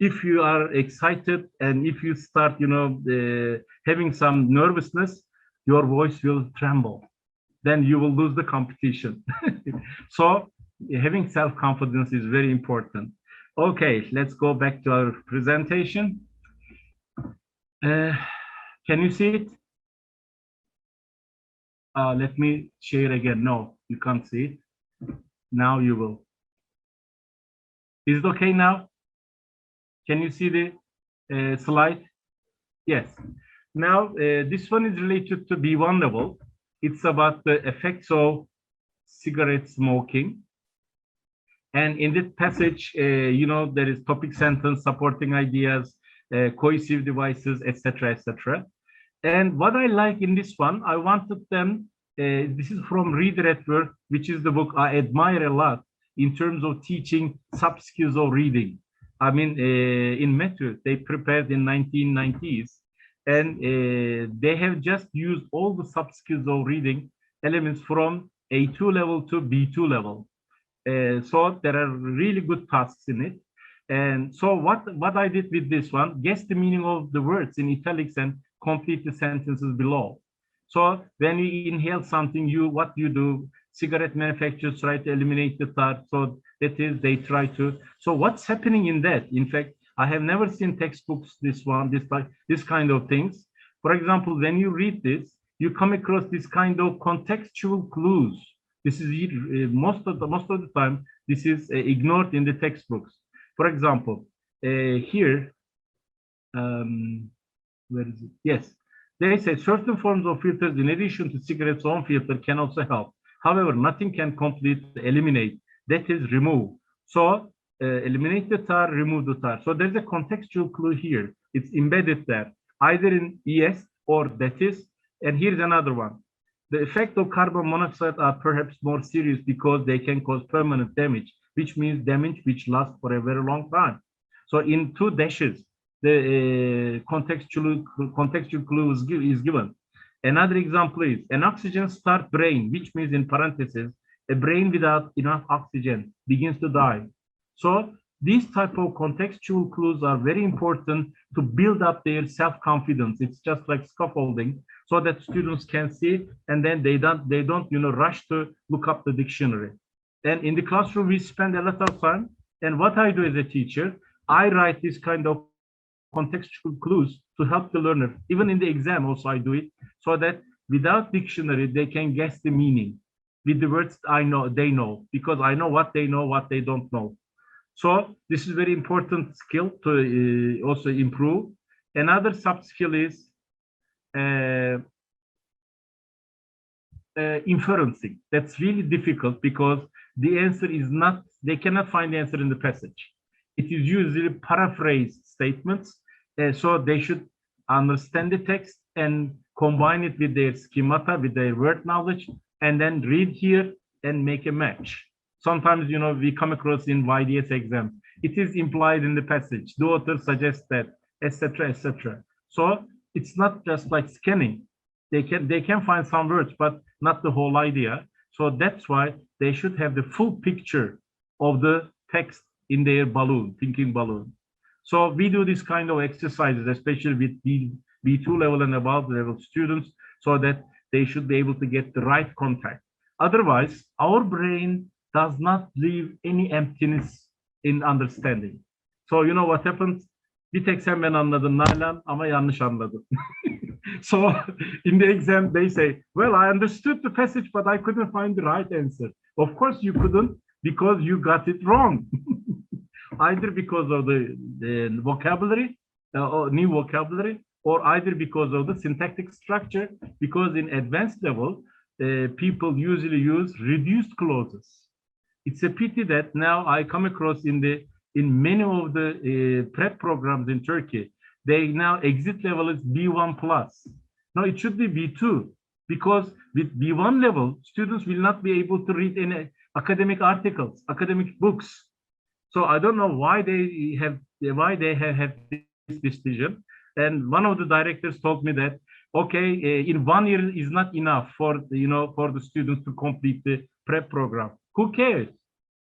If you are excited and if you start, you know, having some nervousness, your voice will tremble. Then you will lose the competition. So having self-confidence is very important. Okay, let's go back to our presentation. Can you see it? Let me share again. No, you can't see it. Now you will. Is it okay now? Can you see the slide? Yes. Now, this one is related to B1 level. It's about the effects of cigarette smoking. And in this passage, you know, there is topic sentence, supporting ideas, cohesive devices, etc., etc. And what I like in this one, I wanted them, this is from Redwood, which is the book I admire a lot in terms of teaching sub skills of reading. I mean, in Method, they prepared in 1990s, and they have just used all the sub skills of reading elements from A2 level to B2 level. So there are really good tasks in it. And so what I did with this one, guess the meaning of the words in italics and complete the sentences below. So when you inhale something, what you do, cigarette manufacturers try to eliminate the tar. So that is, they try to. So what's happening in that? In fact, I have never seen textbooks, this kind of things. For example, when you read this, you come across this kind of contextual clues. This is most of the time, this is ignored in the textbooks. For example, here, where is it? Yes, they say certain forms of filters in addition to cigarette's own filter can also help. However, nothing can completely eliminate, that is remove. So eliminate the tar, remove the tar. So there's a contextual clue here. It's embedded there, either in yes or that is. And here's another one. The effect of carbon monoxide are perhaps more serious because they can cause permanent damage, which means damage which lasts for a very long time. So in 2 dashes, the contextual clue is given. Another example is an oxygen-starved brain, which means in parentheses, a brain without enough oxygen begins to die. So these type of contextual clues are very important to build up their self-confidence. It's just like scaffolding, so that students can see, and then they don't rush to look up the dictionary. And in the classroom, we spend a lot of time. And what I do as a teacher, I write this kind of contextual clues to help the learner. Even in the exam also I do it, so that without dictionary, they can guess the meaning with the words I know, they know, because I know what they know, what they don't know. So this is very important skill to also improve. Another sub skill is uh, inferencing. That's really difficult because the answer is not, they cannot find the answer in the passage. It is usually paraphrased statements. So they should understand the text and combine it with their schemata, with their word knowledge, and then read here and make a match. Sometimes, you know, we come across in YDS exams, it is implied in the passage. The author suggests that, etc., etc. So it's not just like scanning. They can find some words, but not the whole idea. So that's why they should have the full picture of the text in their balloon, thinking balloon. So we do this kind of exercises, especially with B2 level and above level students, so that they should be able to get the right contact. Otherwise, our brain does not leave any emptiness in understanding. So you know what happens? Bir tek sen ben anladım Nalan ama yanlış anladım. So in the exam, they say, well, I understood the passage, but I couldn't find the right answer. Of course you couldn't, because you got it wrong. Either because of the vocabulary, or new vocabulary, or either because of the syntactic structure, because in advanced level, people usually use reduced clauses. It's a pity that now I come across in many of the prep programs in Turkey, they now exit level is B1 plus. Now it should be B2, because with B1 level, students will not be able to read any academic articles, academic books. So I don't know why they have this decision. And one of the directors told me that, okay, in 1 year is not enough for the students to complete the prep program. Who cares?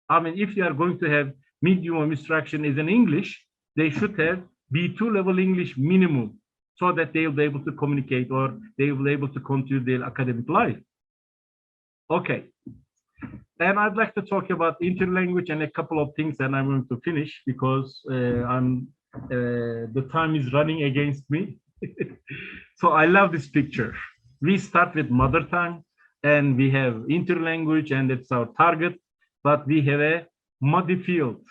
I mean, if you are going to have medium of instruction is in English, they should have B2 level English minimum, so that they will be able to communicate, or they will be able to continue their academic life. Okay. And I'd like to talk about interlanguage and a couple of things, and I'm going to finish because the time is running against me. So I love this picture. We start with mother tongue, and we have interlanguage, and it's our target, but we have a muddy field.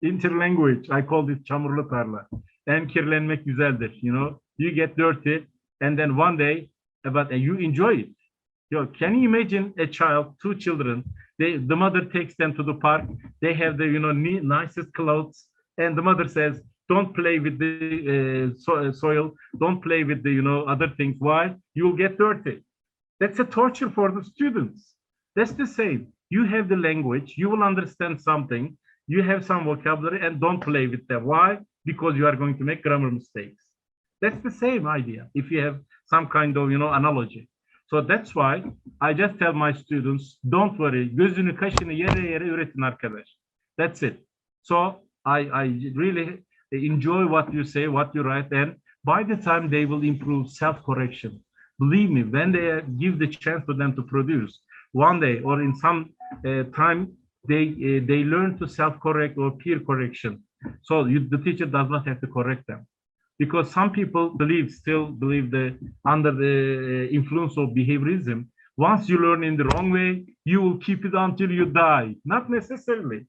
Interlanguage, I call it çamurlu tarla. And kirlenmek güzeldir, you know. You get dirty, and then one day, but you enjoy it. You know, can you imagine a child, two children, the mother takes them to the park, they have the, nicest clothes, and the mother says, don't play with the soil, don't play with the, other things. Why? You'll get dirty. That's a torture for the students. That's the same. You have the language, you will understand something, you have some vocabulary, and don't play with them. Why? Because you are going to make grammar mistakes. That's the same idea if you have some kind of, analogy. So that's why I just tell my students, don't worry, gözünü kaşını yere üretin arkadaş. That's it. So I really enjoy what you say, what you write, and by the time they will improve self-correction. Believe me, when they give the chance for them to produce, one day or in some time, they learn to self-correct or peer correction. So the teacher does not have to correct them. Because some people still believe under the influence of behaviorism, once you learn in the wrong way, you will keep it until you die. Not necessarily.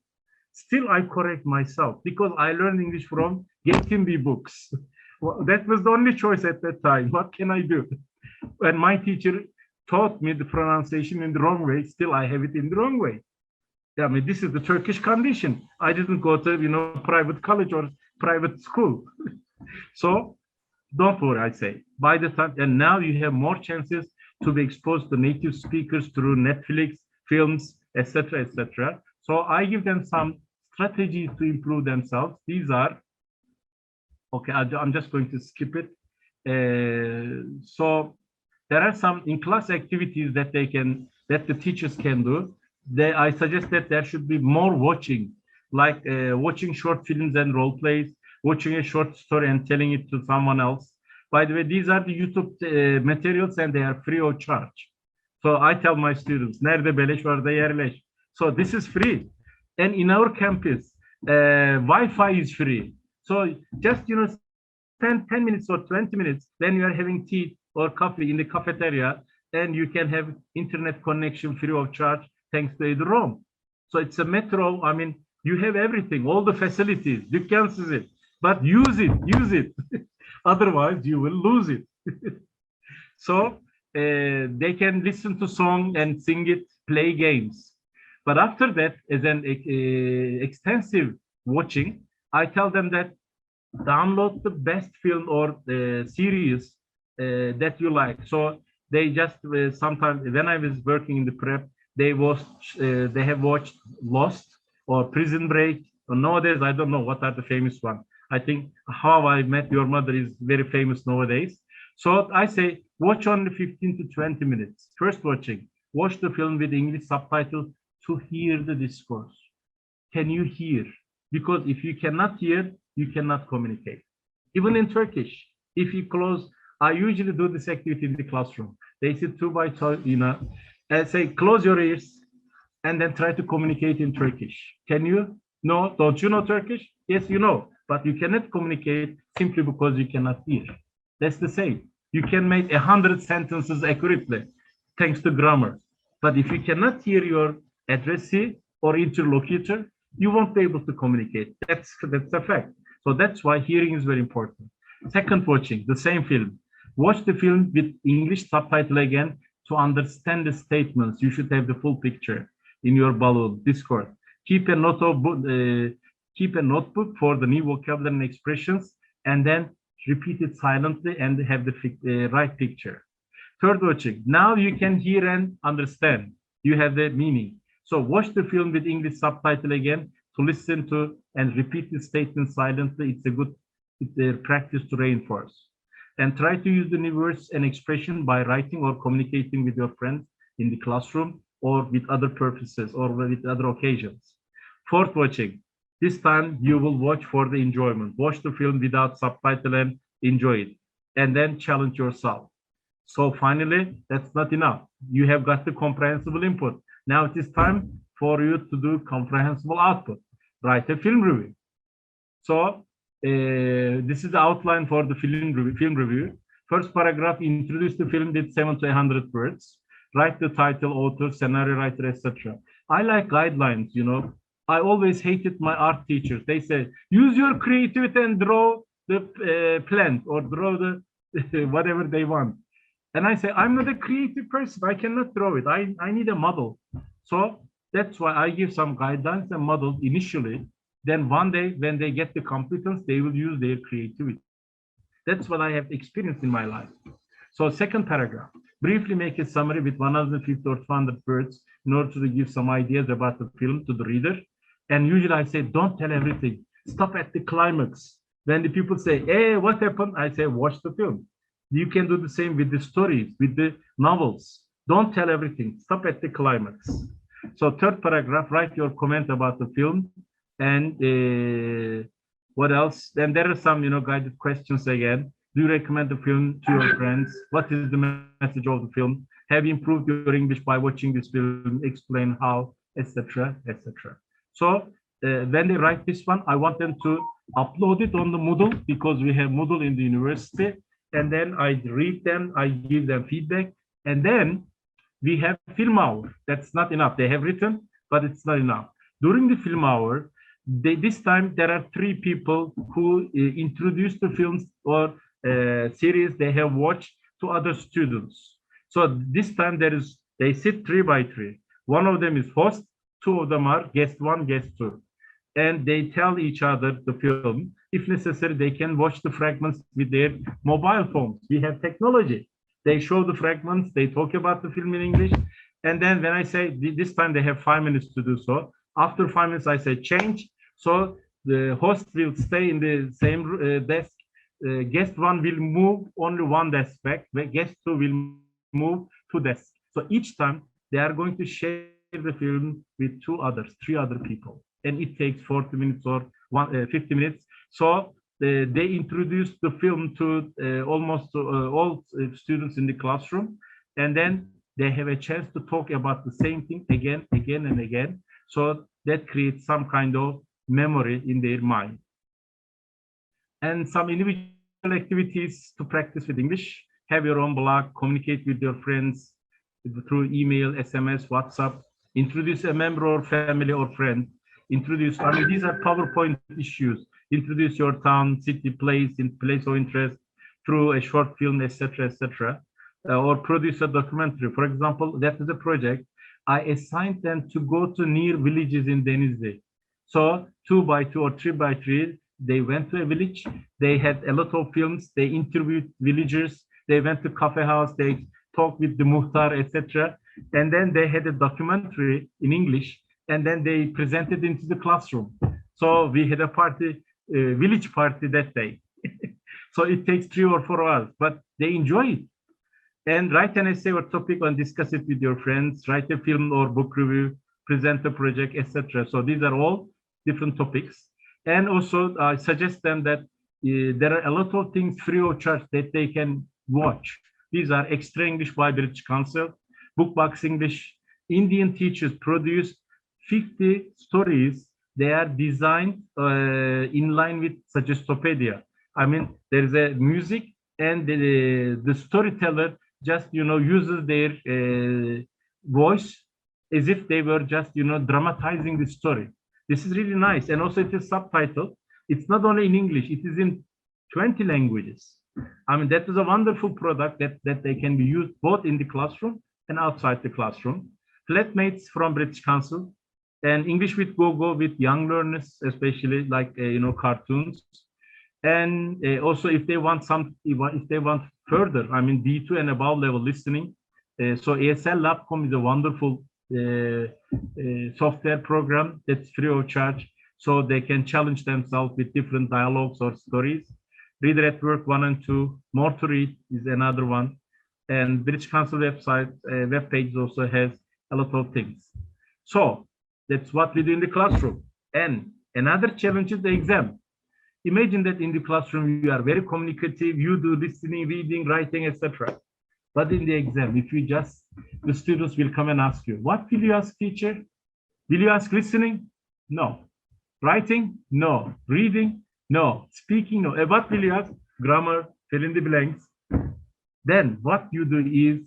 Still, I correct myself because I learned English from Getimbi books. Well, that was the only choice at that time. What can I do? When my teacher taught me the pronunciation in the wrong way, still I have it in the wrong way. I mean, this is the Turkish condition. I didn't go to, private college or private school. So don't worry, I say. By the time, and now you have more chances to be exposed to native speakers through Netflix, films, etc., etc. So I give them some strategies to improve themselves. These are, okay, I'm just going to skip it. So there are some in-class activities that the teachers can do. I suggest that there should be more watching, like watching short films and role plays, watching a short story and telling it to someone else. By the way, these are the YouTube materials and they are free of charge. So I tell my students, nerede beleş var da yerleş. So this is free. And in our campus, Wi-Fi is free. So just, spend 10 minutes or 20 minutes when you are having tea or coffee in the cafeteria, and you can have internet connection free of charge thanks to the Rome. So it's a metro. I mean, you have everything, all the facilities. You can use it, but use it. Otherwise, you will lose it. So they can listen to song and sing it, play games. But after that, as an extensive watching, I tell them that download the best film or series that you like. So they just sometimes when I was working in the prep, they have watched Lost or Prison Break. Or nowadays, I don't know what are the famous one. I think How I Met Your Mother is very famous nowadays. So I say watch only 15 to 20 minutes. First watching, watch the film with English subtitle to hear the discourse. Can you hear? Because if you cannot hear, you cannot communicate. Even in Turkish, if you close, I usually do this activity in the classroom. They sit two by two, and say, close your ears and then try to communicate in Turkish. Can you? No, don't you know Turkish? Yes, you know, but you cannot communicate simply because you cannot hear. That's the same. You can make 100 sentences accurately, thanks to grammar. But if you cannot hear your addressee or interlocutor, you won't be able to communicate. That's a fact. So that's why hearing is very important. Second, watching the same film. Watch the film with English subtitle again to understand the statements. You should have the full picture in your balloon, Discord. Keep a notebook for the new vocabulary and expressions, and then repeat it silently and have the right picture. Third, watching. Now you can hear and understand. You have the meaning. So watch the film with English subtitle again to listen to and repeat the statement silently. It's a good practice to reinforce. And try to use the new words and expression by writing or communicating with your friends in the classroom or with other purposes or with other occasions. Fourth, watching. This time you will watch for the enjoyment. Watch the film without subtitle and enjoy it. And then challenge yourself. So finally, that's not enough. You have got the comprehensible input. Now it is time for you to do comprehensible output. Write a film review. So this is the outline for the film review. First paragraph, introduce the film with 7 to 100 words. Write the title, author, scenario writer, etc. I like guidelines, I always hated my art teachers. They say, use your creativity and draw the plant or draw the whatever they want. And I say, I'm not a creative person. I cannot draw it. I need a model. So that's why I give some guidelines and models initially. Then one day when they get the competence, they will use their creativity. That's what I have experienced in my life. So second paragraph, briefly make a summary with 150 or 200 words in order to give some ideas about the film to the reader. And usually I say, don't tell everything. Stop at the climax. When the people say, hey, what happened? I say, watch the film. You can do the same with the stories, with the novels. Don't tell everything. Stop at the climax. So third paragraph, write your comment about the film. And what else? Then there are some, guided questions again. Do you recommend the film to your friends? What is the message of the film? Have you improved your English by watching this film? Explain how, etc., etc. So when they write this one, I want them to upload it on the Moodle because we have Moodle in the university. And then I read them, I give them feedback. And then we have film hour. That's not enough. They have written, but it's not enough. During the film hour, this time there are 3 people who introduce the films or series they have watched to other students. So this time they sit 3 by 3. One of them is host, 2 of them are guest 1, guest 2. And they tell each other the film. If necessary, they can watch the fragments with their mobile phones. We have technology. They show the fragments, they talk about the film in English. And then when I say this time they have 5 minutes to do so, after 5 minutes, I say change. So the host will stay in the same desk. Guest 1 will move only 1 desk back. Guest 2 will move 2 desks. So each time they are going to share the film with 3 other people. And it takes 40 minutes or 50 minutes. So they introduce the film to almost all students in the classroom. And then they have a chance to talk about the same thing again, again, and again. So that creates some kind of memory in their mind. And some individual activities to practice with English. Have your own blog, communicate with your friends through email, SMS, WhatsApp, introduce a member or family or friend, introduce, I mean, these are PowerPoint issues. Introduce your town, city, place, in place of interest through a short film, etc., etc., or produce a documentary. For example, that is a project. I assigned them to go to near villages in Denizli. So 2x2 or 3x3, they went to a village. They had a lot of films. They interviewed villagers. They went to coffee house. They talked with the muhtar, etc. And then they had a documentary in English. And then they presented into the classroom. So we had a party, village party that day. So it takes 3 or 4 hours, but they enjoy it. And write an essay or topic and discuss it with your friends. Write a film or book review, present a project, etc. So these are all different topics. And also I suggest them that there are a lot of things free of charge that they can watch. These are Extra English by British Council, Bookbox English. Indian teachers produce 50 stories. They are designed in line with Suggestopedia. I mean, there is a music and the storyteller just, uses their voice as if they were just, dramatizing the story. This is really nice. And also it is subtitled. It's not only in English, it is in 20 languages. I mean, that is a wonderful product that they can be used both in the classroom and outside the classroom. Flatmates from British Council and English with Go-Go with young learners, especially like, cartoons. And also if they want further, I mean, D2 and above level listening. So ESL Upcom is a wonderful software program that's free of charge. So they can challenge themselves with different dialogues or stories. Reader at Work 1 and 2, More to Read is another one. And British Council website, web page also has a lot of things. So that's what we do in the classroom. And another challenge is the exam. Imagine that in the classroom, you are very communicative, you do listening, reading, writing, etc. But in the exam, if you just, the students will come and ask you, what will you ask, teacher? Will you ask listening? No. Writing? No. Reading? No. Speaking? No. What will you ask? Grammar, fill in the blanks. Then what you do is,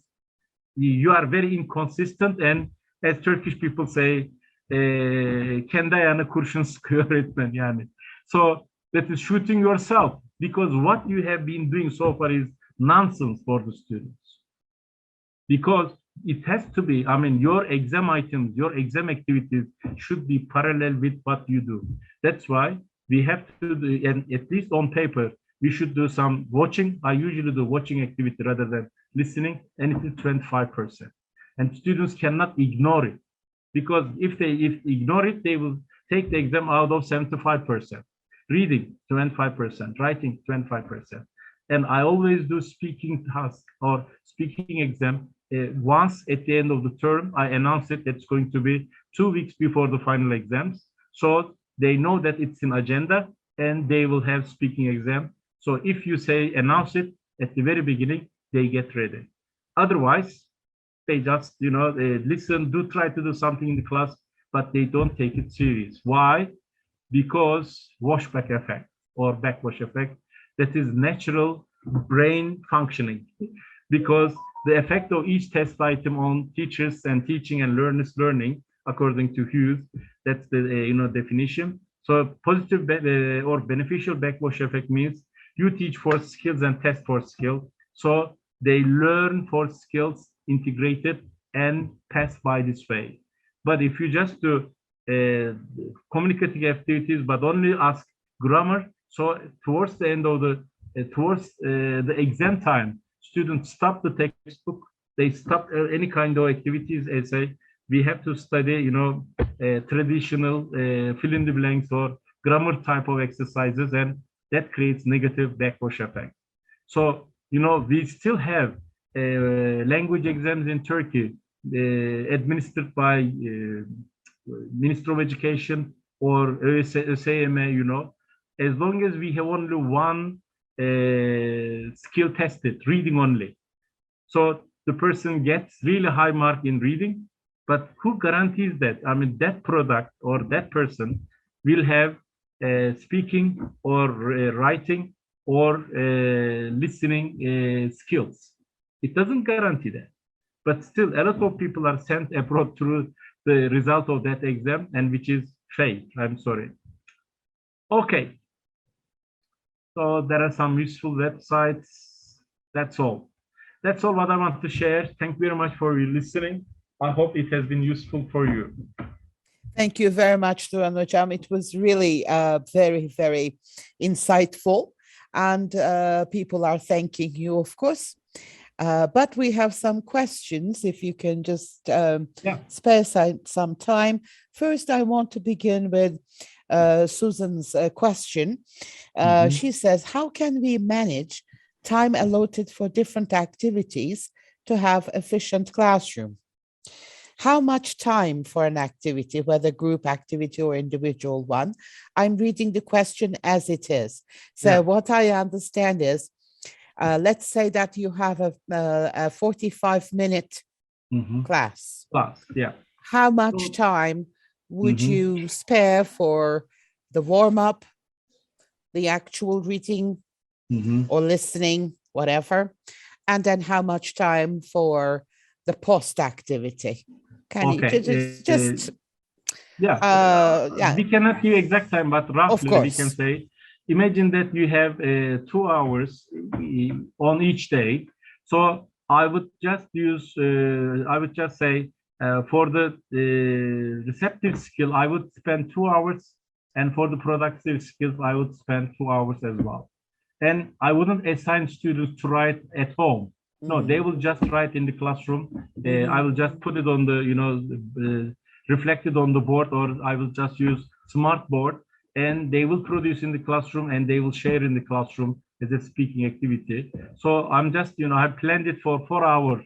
you are very inconsistent, and as Turkish people say, kendi ayağına kurşun sıkıyor öğretmen yani. So that is shooting yourself, because what you have been doing so far is nonsense for the students. Because it has to be, I mean, your exam items, your exam activities should be parallel with what you do. That's why we have to do, and at least on paper, we should do some watching. I usually do watching activity rather than listening, and it is 25%. And students cannot ignore it, because if they ignore it, they will take the exam out of 75%. Reading, 25%, writing, 25%. And I always do speaking task or speaking exam once at the end of the term. I announce it. It's going to be 2 weeks before the final exams. So they know that it's in agenda and they will have speaking exam. So if you say announce it at the very beginning, they get ready. Otherwise, they just, listen, do try to do something in the class, but they don't take it serious. Why? Because washback effect or backwash effect, that is natural brain functioning. Because the effect of each test item on teachers and teaching and learners learning, according to Hughes, that's the definition. So positive or beneficial backwash effect means you teach for skills and test for skills. So they learn for skills integrated and pass by this way. But if you just do communicative activities but only ask grammar, so towards the end of the exam time, students stop the textbook, they stop any kind of activities and say we have to study traditional fill in the blanks or grammar type of exercises, and that creates negative backwash effect. So we still have language exams in Turkey administered by Minister of Education or ÖSYM, as long as we have only one skill tested, reading only. So the person gets really high mark in reading, but who guarantees that? I mean, that product or that person will have speaking or writing or listening skills. It doesn't guarantee that. But still, a lot of people are sent abroad through the result of that exam, and which is fake. I'm sorry. Okay. So there are some useful websites. That's all. That's all what I want to share. Thank you very much for your listening. I hope it has been useful for you. Thank you very much, Turan Hocam. It was really very, very insightful, and people are thanking you, of course. But we have some questions, if you can just spare some time. First, I want to begin with Susan's question. She says, how can we manage time allotted for different activities to have efficient classroom? How much time for an activity, whether group activity or individual one? I'm reading the question as it is. So what I understand is, let's say that you have a 45-minute class. How much time would you spare for the warm-up, the actual reading or listening, whatever? And then how much time for the post activity? Can you just we cannot give exact time, but roughly we can say, imagine that you have 2 hours on each day. So I would just use, I would just say for the receptive skill, I would spend 2 hours, and for the productive skills, I would spend 2 hours as well. And I wouldn't assign students to write at home. No, they will just write in the classroom. I will just put it on the, reflected on the board, or I will just use smart board, and they will produce in the classroom and they will share in the classroom as a speaking activity. So I'm just, I planned it for 4-hour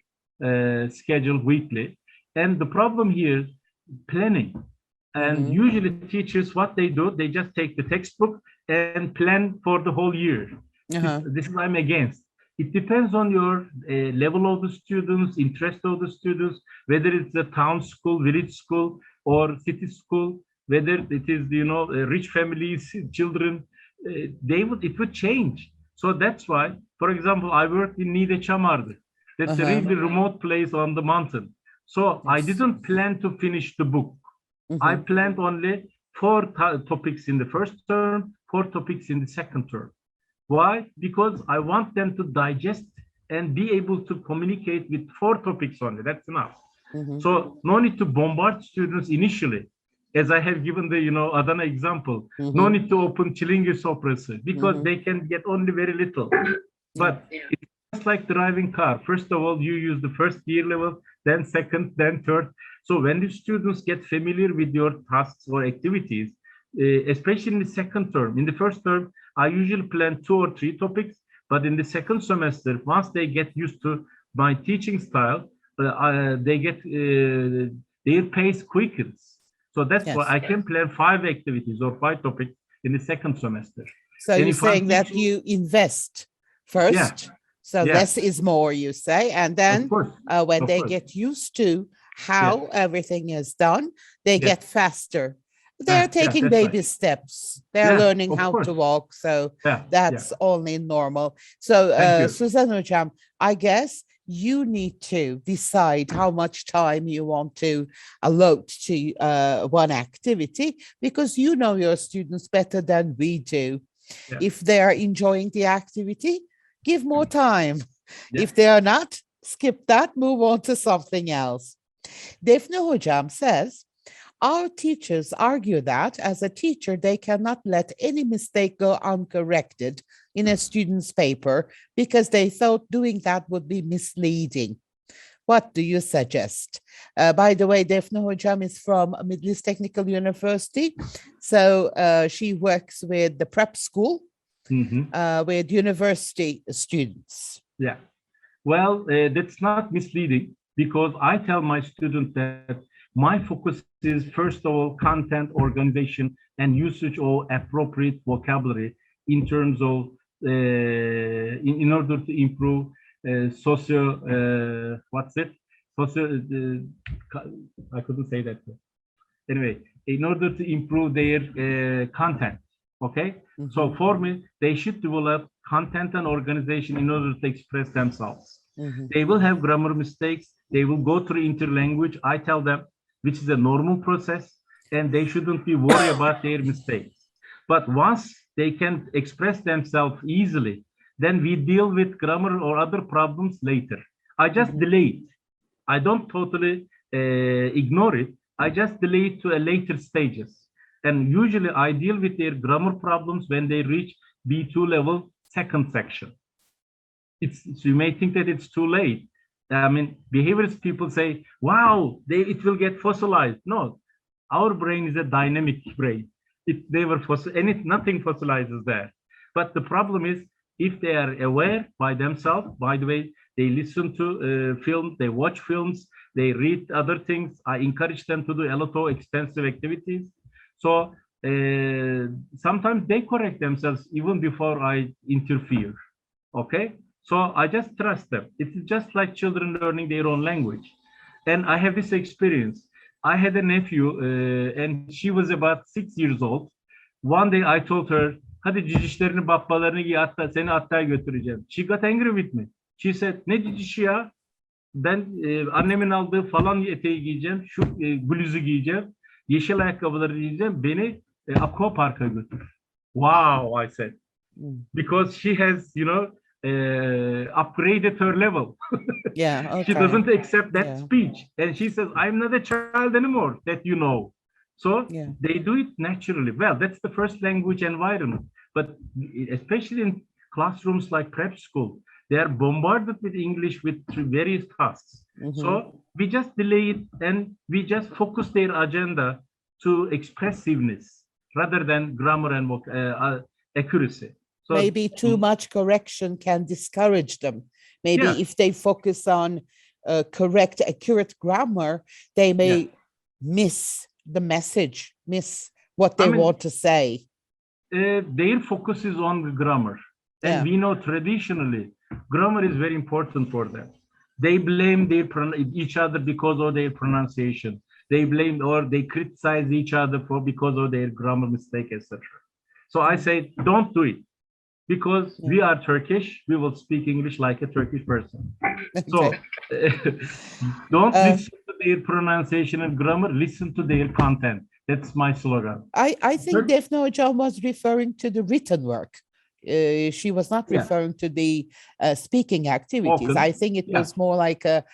schedule weekly. And the problem here is planning. And usually teachers, what they do, they just take the textbook and plan for the whole year. This is I'm against. It depends on your level of the students, interest of the students, whether it's a town school, village school, or city school, whether it is, rich families, children, it would change. So that's why, for example, I worked in Niğde Çamardı. That's a really remote place on the mountain. So I didn't plan to finish the book. I planned only 4 topics in the first term, 4 topics in the second term. Why? Because I want them to digest and be able to communicate with 4 topics only. That's enough. So no need to bombard students initially. As I have given the, Adana example, no need to open Çilingir Sofrası because they can get only very little. But it's just like driving car. First of all, you use the first gear level, then second, then third. So when the students get familiar with your tasks or activities, especially in the second term, in the first term, I usually plan 2 or 3 topics, but in the second semester, once they get used to my teaching style, they get their pace quickens. So that's why I can plan 5 activities or 5 topics in the second semester. So you're saying that you invest first, so less is more, you say, and then when they get used to how everything is done, they get faster. They're taking baby steps. They're learning how to walk. So that's only normal. So Susan Hocam, I guess you need to decide how much time you want to allot to one activity, because you know your students better than we do. If they are enjoying the activity, give more time. If they are not, skip that, move on to something else. Defne Hocam says, our teachers argue that as a teacher, they cannot let any mistake go uncorrected in a student's paper because they thought doing that would be misleading. What do you suggest? By the way, Defne Hocam is from Middle East Technical University. So she works with the prep school with university students. Well, that's not misleading, because I tell my students that my focus is, first of all, content, organization, and usage of appropriate vocabulary in terms of, in order to improve socio, what's it? Socio, I couldn't say that. Anyway, in order to improve their content, okay? So for me, they should develop content and organization in order to express themselves. They will have grammar mistakes. They will go through interlanguage. I tell them, which is a normal process, and they shouldn't be worried about their mistakes. But once they can express themselves easily, then we deal with grammar or other problems later. I just delay it. I don't totally ignore it. I just delay it to a later stages. And usually I deal with their grammar problems when they reach B2 level, second section. You may think that it's too late. I mean, behaviorist people say, wow, it will get fossilized. No, our brain is a dynamic brain. Nothing fossilizes there. But the problem is, if they are aware by themselves, by the way, they listen to films, they watch films, they read other things. I encourage them to do a lot of expensive activities. So sometimes they correct themselves even before I interfere, okay? So I just trust them. It's just like children learning their own language. And I have this experience. I had a nephew and she was about 6 years old. One day I told her, hadi cicişlerini bappalarını giy, hatta seni hatta götüreceğim. She got angry with me. She said, ne cicişi ya? Ben annemin aldığı falan eteği giyeceğim, şu bluzu giyeceğim, yeşil ayakkabıları giyeceğim, beni Aqua Park'a götür. Wow, I said. Because she has, upgraded her level. Yeah, okay. She doesn't accept that speech. And she says, I'm not a child anymore, that you know. So they do it naturally. Well, that's the first language environment. But especially in classrooms like prep school, they are bombarded with English with various tasks. So we just delay it and we just focus their agenda to expressiveness rather than grammar and accuracy. So maybe too much correction can discourage them. Maybe if they focus on correct, accurate grammar, they may miss the message, miss what they want to say. Their focus is on the grammar. And we know traditionally, grammar is very important for them. They blame each other because of their pronunciation. They blame or they criticize each other because of their grammar mistake, etc. So I say, don't do it. Because we are Turkish, we will speak English like a Turkish person. So don't listen to their pronunciation and grammar, listen to their content. That's my slogan. I think Defne Hocam was referring to the written work. She was not referring to the speaking activities. I think it was more like a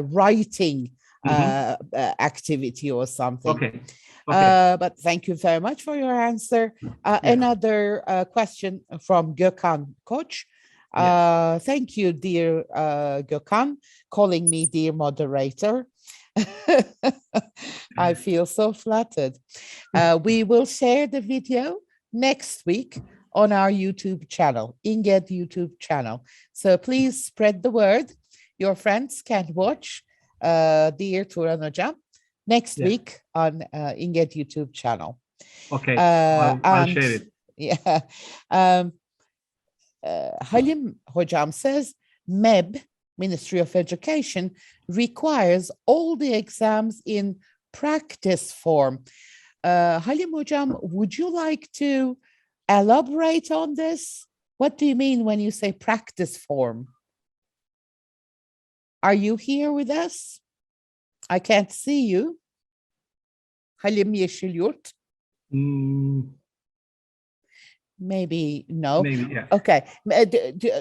writing activity or something. Okay. But thank you very much for your answer. Another question from Gökhan Koç. Thank you, dear Gökhan, calling me dear moderator. I feel so flattered. We will share the video next week on our YouTube channel, INGET YouTube channel. So please spread the word. Your friends can watch dear Turan Hocam next week on INGET YouTube channel. Okay, I'll share it. Yeah. Halim Hocam says, MEB, Ministry of Education, requires all the exams in practice form. Halim Hocam, would you like to elaborate on this? What do you mean when you say practice form? Are you here with us? I can't see you. Halim Yeşilyurt. Maybe no. Maybe, Okay.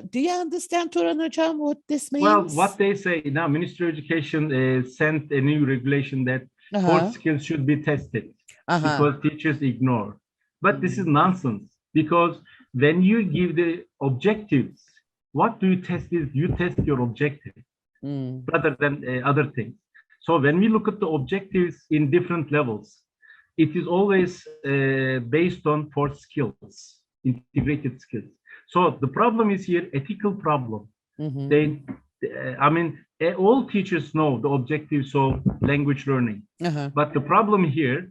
Do you understand, Turan Hocam, what this means? Well, what they say now, Ministry of Education sent a new regulation that core skills should be tested because teachers ignore. But this is nonsense, because when you give the objectives, what do you test is you test your objective rather than other things. So when we look at the objectives in different levels, it is always based on 4 skills, integrated skills. So the problem is here, ethical problem. All teachers know the objectives of language learning, but the problem here,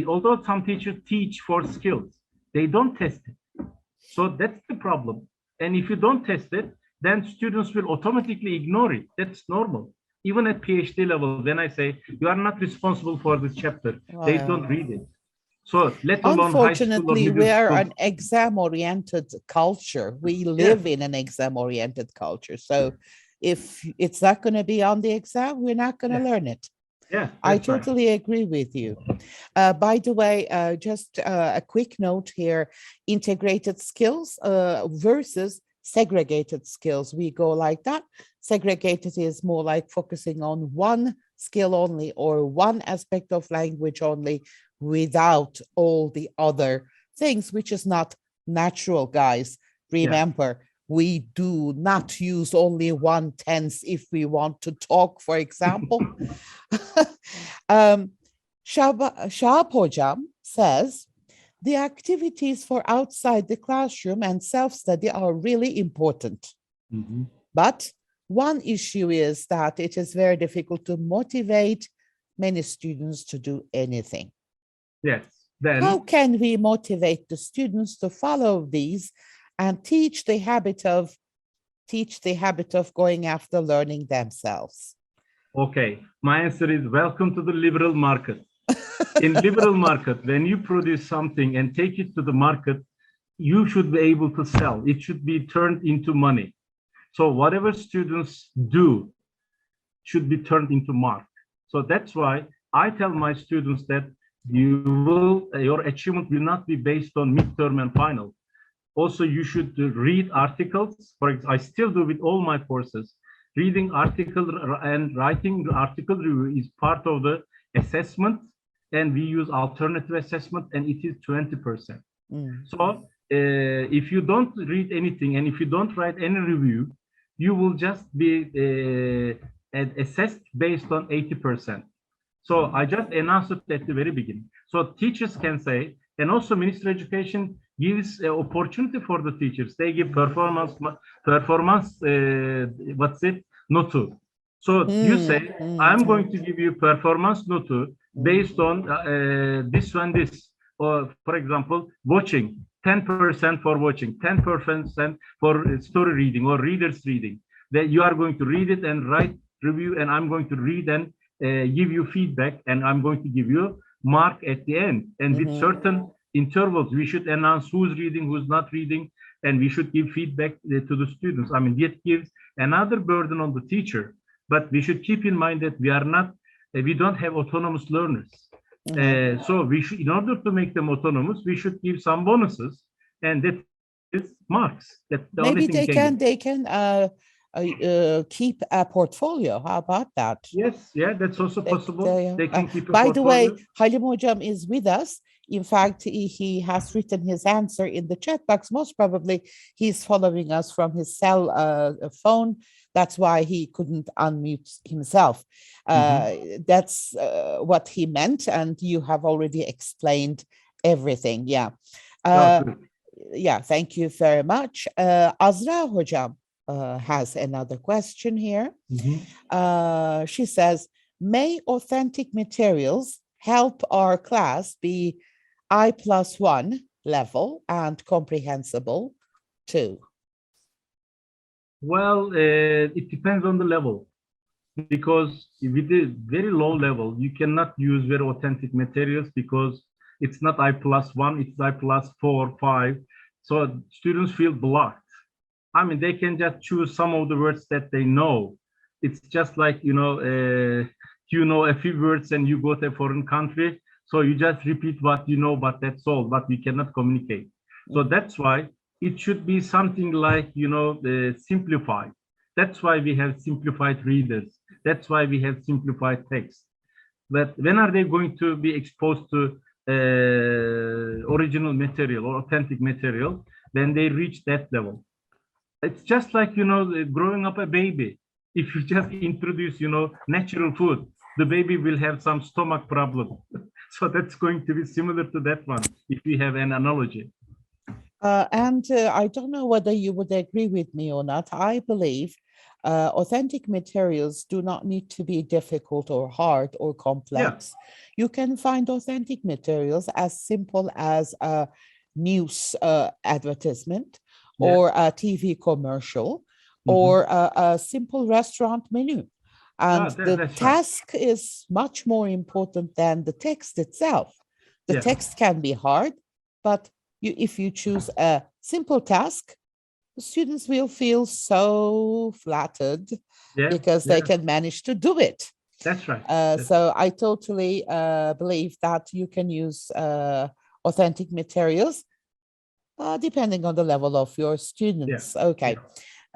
although some teachers teach 4 skills, they don't test it. So that's the problem. And if you don't test it, then students will automatically ignore it. That's normal. Even at PhD level, when I say you are not responsible for this chapter, they don't read it. So let alone high school or Unfortunately, we middle are school. an exam-oriented culture. We live in an exam-oriented culture. So if it's not going to be on the exam, we're not going to learn it. Yeah, I that's right. totally agree with you. By the way, just a quick note here, integrated skills versus segregated skills. We go like that. Segregated is more like focusing on one skill only or one aspect of language only without all the other things, which is not natural, guys. Remember, we do not use only one tense if we want to talk, for example. Shahab Hojam says, the activities for outside the classroom and self-study are really important. Mhm. But one issue is that it is very difficult to motivate many students to do anything. Yes. Then How can we motivate the students to follow these and teach the habit of going after learning themselves? okay, my answer is welcome to the liberal market. In liberal market, when you produce something and take it to the market, you should be able to sell. It should be turned into money. So whatever students do should be turned into mark. So that's why I tell my students that your achievement will not be based on midterm and final. Also, you should read articles. For example, I still do with all my courses. Reading article and writing article review is part of the assessment, and we use alternative assessment, and it is 20%. So if you don't read anything and if you don't write any review, you will just be assessed based on 80%. So I just announced it at the very beginning. So teachers can say, and also Ministry of Education gives an opportunity for the teachers. They give performance, note. So you say, I'm going to give you performance note based on this one, this. Or for example, watching, 10% for watching, 10% for story reading or readers reading. That you are going to read it and write review, and I'm going to read and give you feedback, and I'm going to give you mark at the end. And with certain intervals, we should announce who's reading, who's not reading, and we should give feedback to the students. I mean, that gives another burden on the teacher, but we should keep in mind that we don't have autonomous learners. So we should, in order to make them autonomous, we should give some bonuses, and that is marks. That's the Maybe only thing they can keep a portfolio. How about that? Yes, yeah, that's also possible. They can keep a by the way, portfolio. Halim Hojam is with us. In fact, he has written his answer in the chat box. Most probably he's following us from his cell phone. That's why he couldn't unmute himself. That's what he meant, and you have already explained everything. Yeah. Yeah, thank you very much. Azra Hojam has another question here. She says, may authentic materials help our class be I+1 level and comprehensible too? Well, it depends on the level, because with the very low level, you cannot use very authentic materials because it's not I+1, it's I+4, 5. So students feel blocked. I mean, they can just choose some of the words that they know. It's just like, you know a few words and you go to a foreign country. So you just repeat what you know, but that's all, but we cannot communicate. So that's why it should be something like, simplified. That's why we have simplified readers. That's why we have simplified text. But when are they going to be exposed to original material or authentic material? When they reach that level. It's just like, growing up a baby. If you just introduce, natural food, the baby will have some stomach problem. So that's going to be similar to that one, if we have an analogy. And I don't know whether you would agree with me or not. I believe authentic materials do not need to be difficult or hard or complex. You can find authentic materials as simple as a news advertisement or a TV commercial or a simple restaurant menu. And the that's right. task is much more important than the text itself. The text can be hard, but if you choose a simple task, the students will feel so flattered because they can manage to do it. That's right. So I totally believe that you can use authentic materials depending on the level of your students. Okay.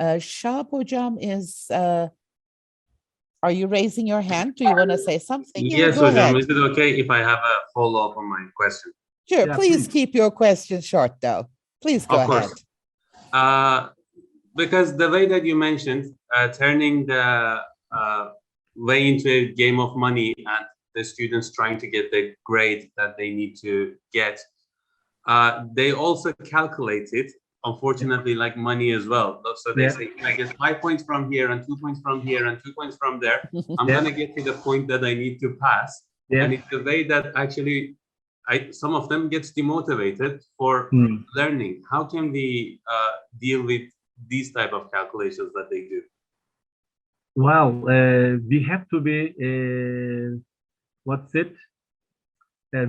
Shab Hocam is, are you raising your hand? Do you want to say something? Yes, go Hocam. ahead. Is it okay if I have a follow-up on my question? Sure. Please keep your question short, though. Please go ahead. Because the way that you mentioned, turning the way into a game of money and the students trying to get the grade that they need to get, they also calculate it, unfortunately, like money as well. So they say, I get 5 points from here and 2 points from here and 2 points from there. I'm going to get to the point that I need to pass. And it's the way that actually some of them gets demotivated for learning. How can we deal with these type of calculations that they do? Well, we have to be,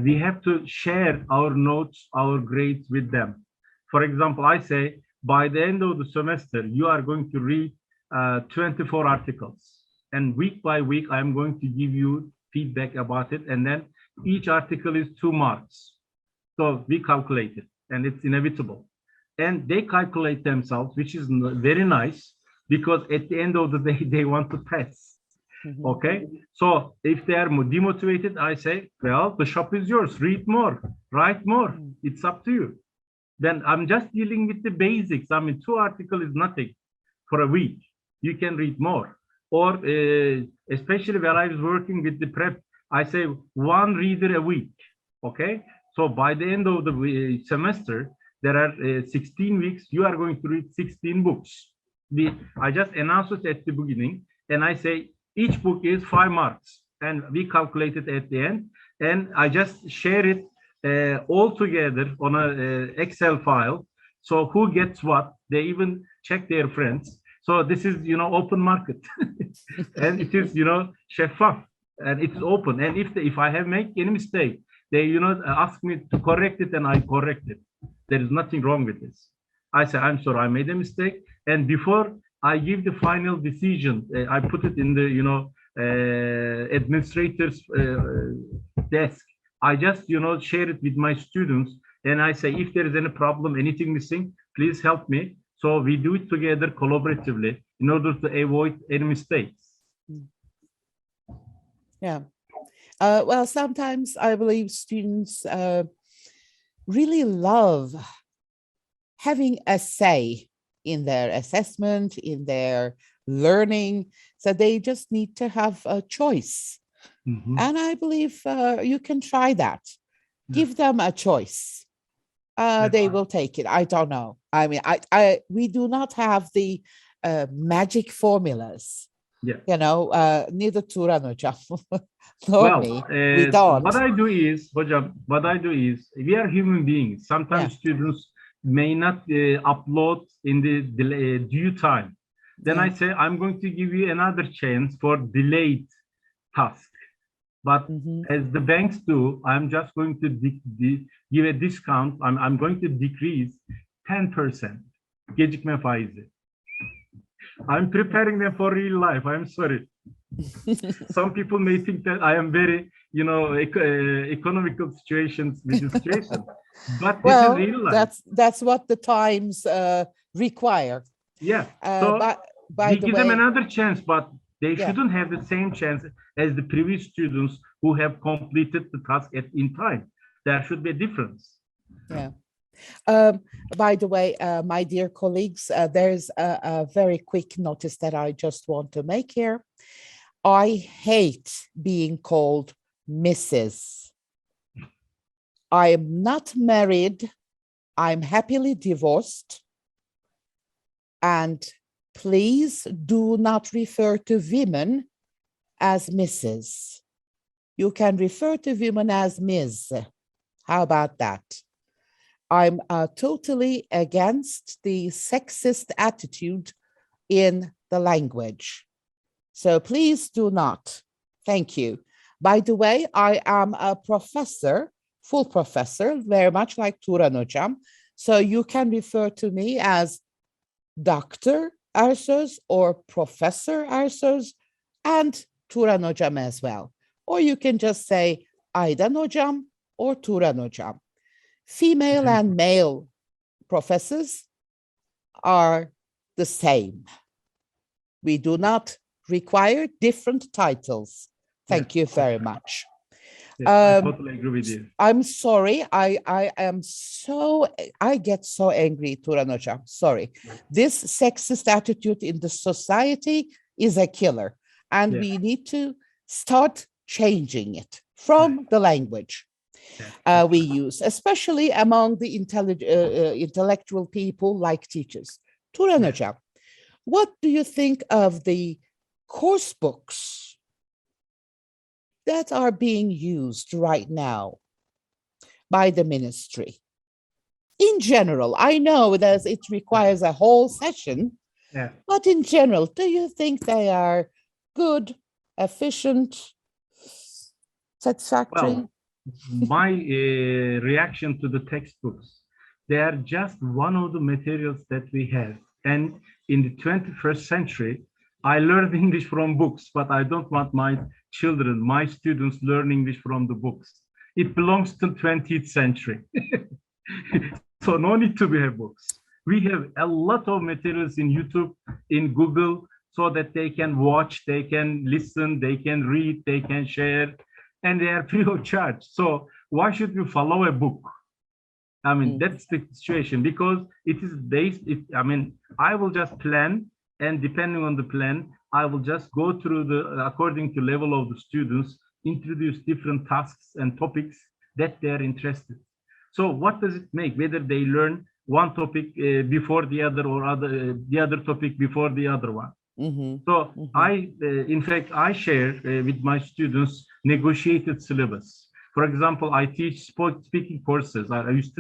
we have to share our notes, our grades with them. For example, I say, by the end of the semester, you are going to read 24 articles. And week by week, I'm going to give you feedback about it. And then each article is 2 marks. So we calculate it, and it's inevitable. And they calculate themselves, which is very nice, because at the end of the day, they want to pass. Okay, so if they are demotivated, I say, well, the shop is yours. Read more, write more. It's up to you. Then I'm just dealing with the basics. I mean, 2 articles is nothing for a week. You can read more. Or especially when I was working with the prep, I say 1 reader a week. Okay, so by the end of the semester, there are 16 weeks. You are going to read 16 books. I just announce it at the beginning, and I say each book is 5 marks, and we calculate it at the end. And I just share it all together on a Excel file. So who gets what? They even check their friends. So this is, open market, and it is, şeffaf, and it's open. And if I have made any mistake, they, ask me to correct it, and I correct it. There is nothing wrong with this. I say, I'm sorry, I made a mistake. And before I give the final decision, I put it in the, administrator's desk. I just, share it with my students. And I say, if there is any problem, anything missing, please help me. So we do it together collaboratively in order to avoid any mistakes. Yeah. Well, sometimes I believe students really love having a say in their assessment, in their learning. So they just need to have a choice. And I believe you can try that. Give them a choice. They will take it. I don't know. I mean, we do not have the magic formulas. Neither Turan Hocam nor me. We don't. What I do is, we are human beings. Sometimes students may not upload in the due time. Then I say, I'm going to give you another chance for delayed task. But as the banks do, I'm just going to give a discount. I'm going to decrease 10%. Gecikme faizi. I'm preparing them for real life. I'm sorry. Some people may think that I am very, economical situations with the situation. But this is real life. That's what the times require. Yeah. So we give them another chance, but they shouldn't have the same chance as the previous students who have completed the task in time. There should be a difference. Yeah. By the way, my dear colleagues, there's a very quick notice that I just want to make here. I hate being called Mrs. I am not married. I'm happily divorced. And please do not refer to women as Mrs. You can refer to women as Ms. How about that? I'm totally against the sexist attitude in the language. So please do not. Thank you. By the way, I am a professor, full professor, very much like Turan Hocam. So you can refer to me as Dr. Arsos or Professor Arsos and Turan Hocam as well. Or you can just say Aydan Hocam or Turan Hocam. Female and male professors are the same. We do not require different titles. Thank you very much. Yes, I totally agree with you. I'm sorry. I get so angry, Turan Hocam. Sorry. This sexist attitude in the society is a killer. And we need to start changing it from the language we use, especially among the intellectual people like teachers. Turan Hocam, what do you think of the course books that are being used right now by the ministry? In general, I know that it requires a whole session, but in general, do you think they are good, efficient, satisfactory? Well, my reaction to the textbooks, they are just one of the materials that we have. And in the 21st century, I learned English from books, but I don't want my children, my students learn English from the books. It belongs to the 20th century. So no need to have books. We have a lot of materials in YouTube, in Google, so that they can watch, they can listen, they can read, they can share, and they are free of charge. So why should we follow a book? I mean, that's the situation, because it is based, I will just plan, and depending on the plan, I will just go through according to level of the students, introduce different tasks and topics that they are interested. So what does it make, whether they learn one topic before the other, or the other topic before the other one? So in fact, I share with my students negotiated syllabus. For example, I teach speaking courses. I used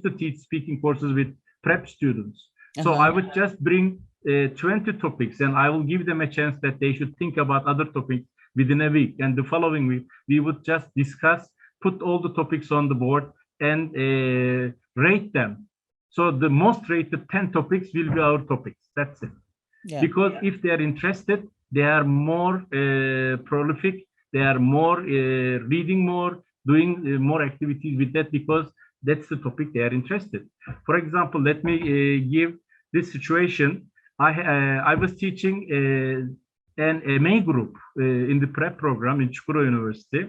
to teach speaking courses with prep students. So I would just bring 20 topics, and I will give them a chance that they should think about other topics within a week. And the following week, we would just discuss, put all the topics on the board, and rate them. So the most rated 10 topics will be our topics. That's it. Because if they are interested, they are more prolific, they are more reading more, doing more activities with that, because that's the topic they are interested. For example, let me give this situation. I was teaching an MA group in the prep program in Çukurova University.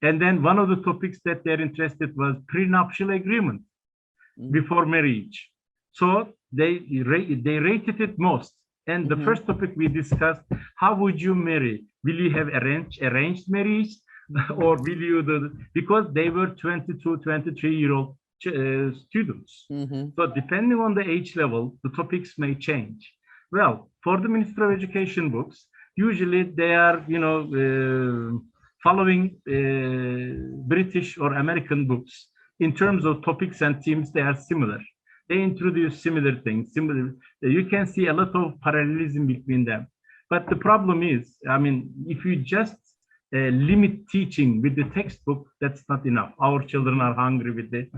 And then one of the topics that they're interested was prenuptial agreement before marriage. So they rated it most. And the first topic we discussed, how would you marry? Will you have arranged marriage, or will you because they were 22, 23-year-old students. So depending on the age level, the topics may change. Well, for the Ministry of Education books, usually they are, following British or American books. In terms of topics and themes, they are similar. They introduce similar things. You can see a lot of parallelism between them. But the problem is, if you just limit teaching with the textbook, that's not enough. Our children are hungry with the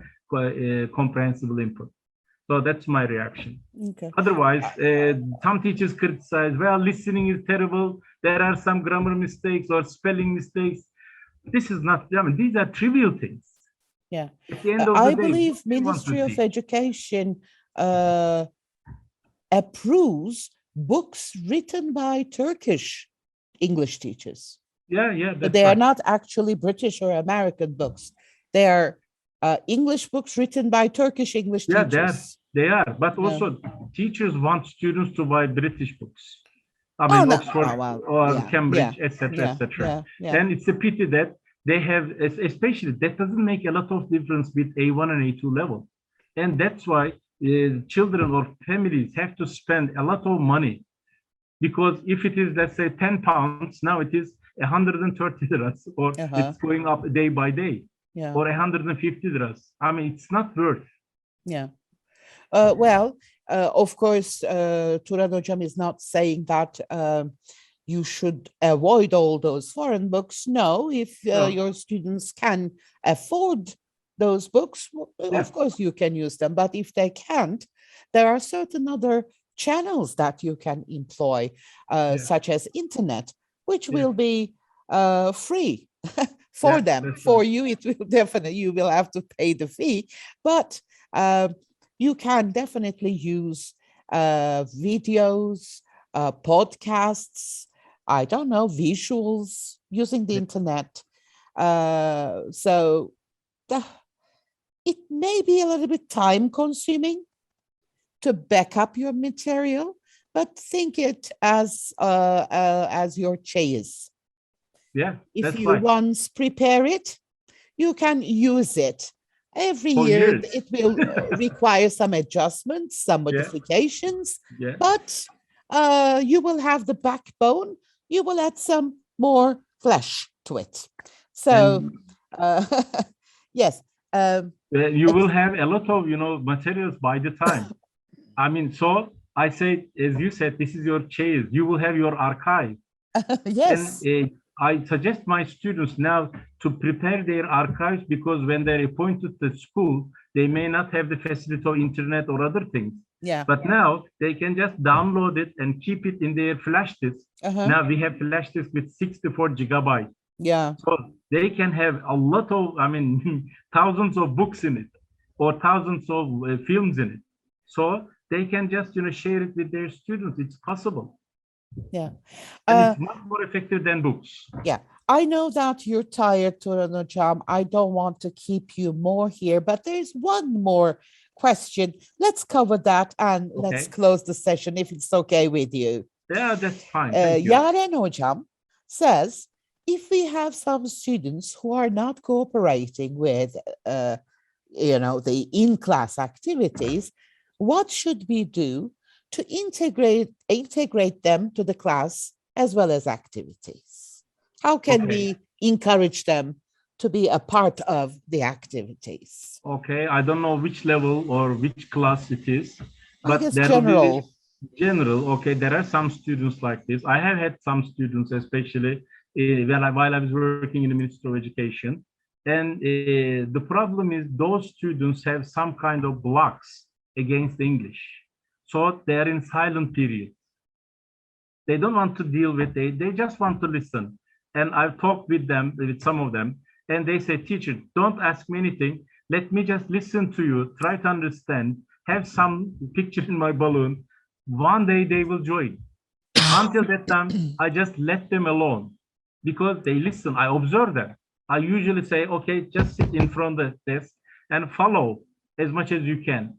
comprehensible input. So that's my reaction. Otherwise, some teachers criticize, well, listening is terrible. There are some grammar mistakes or spelling mistakes. This is not, these are trivial things. Yeah, I believe Ministry of Education approves books written by Turkish English teachers. But they are not actually British or American books. They are English books written by Turkish English teachers. They are, but also teachers want students to buy British books. Oxford or Cambridge, etc., etc. And it's a pity that they have, especially, that doesn't make a lot of difference with A1 and A2 level. And that's why children or families have to spend a lot of money. Because if it is, let's say, 10 pounds, now it is 130 dirhams, or it's going up day by day, or 150 dirhams. It's not worth. Well, Of course, Turan Hocam is not saying that you should avoid all those foreign books. No, if No. your students can afford those books, Yeah. of course you can use them. But if they can't, there are certain other channels that you can employ, such as internet, which Yeah. will be free for Yeah, them. that's For right. you, it will definitely, you will have to pay the fee, but you can definitely use videos, podcasts, I don't know, visuals using the Yeah. internet. So it may be a little bit time consuming to back up your material, but think it as your chase. Yeah, If that's you right. once prepare it, you can use it. Every For year, years. it will require some adjustments, some Yeah. modifications, Yeah. but you will have the backbone. You will add some more flesh to it. So, And yes. you will have a lot of, materials by the time. I mean, so I say, as you said, this is your chase. You will have your archive. Yes. And I suggest my students now to prepare their archives, because when they're appointed to school, they may not have the facility of internet or other things. Yeah. But now they can just download it and keep it in their flash disk. Now we have flash disk with 64 gigabytes. Yeah. So they can have a lot of, thousands of books in it, or thousands of films in it. So they can just, share it with their students. It's possible. Yeah. And it's much more effective than books. Yeah. I know that you're tired, Turan Hocam. I don't want to keep you more here, but there's one more question. Let's cover that and let's close the session if it's okay with you. Yeah, that's fine. Thank you. Yaren Hocam says, if we have some students who are not cooperating with, the in-class activities, what should we do to integrate them to the class as well as activities? How can we encourage them to be a part of the activities? Okay, I don't know which level or which class it is, but I guess there general. will be general. Okay, there are some students like this. I have had some students, especially while I was working in the Ministry of Education, and the problem is those students have some kind of blocks against English, so they're in silent period. They don't want to deal with it. They just want to listen. And I've talked with them, with some of them, and they say, teacher, don't ask me anything. Let me just listen to you, try to understand, have some picture in my balloon. One day they will join. Until that time, I just let them alone because they listen. I observe them. I usually say, okay, just sit in front of the desk and follow as much as you can.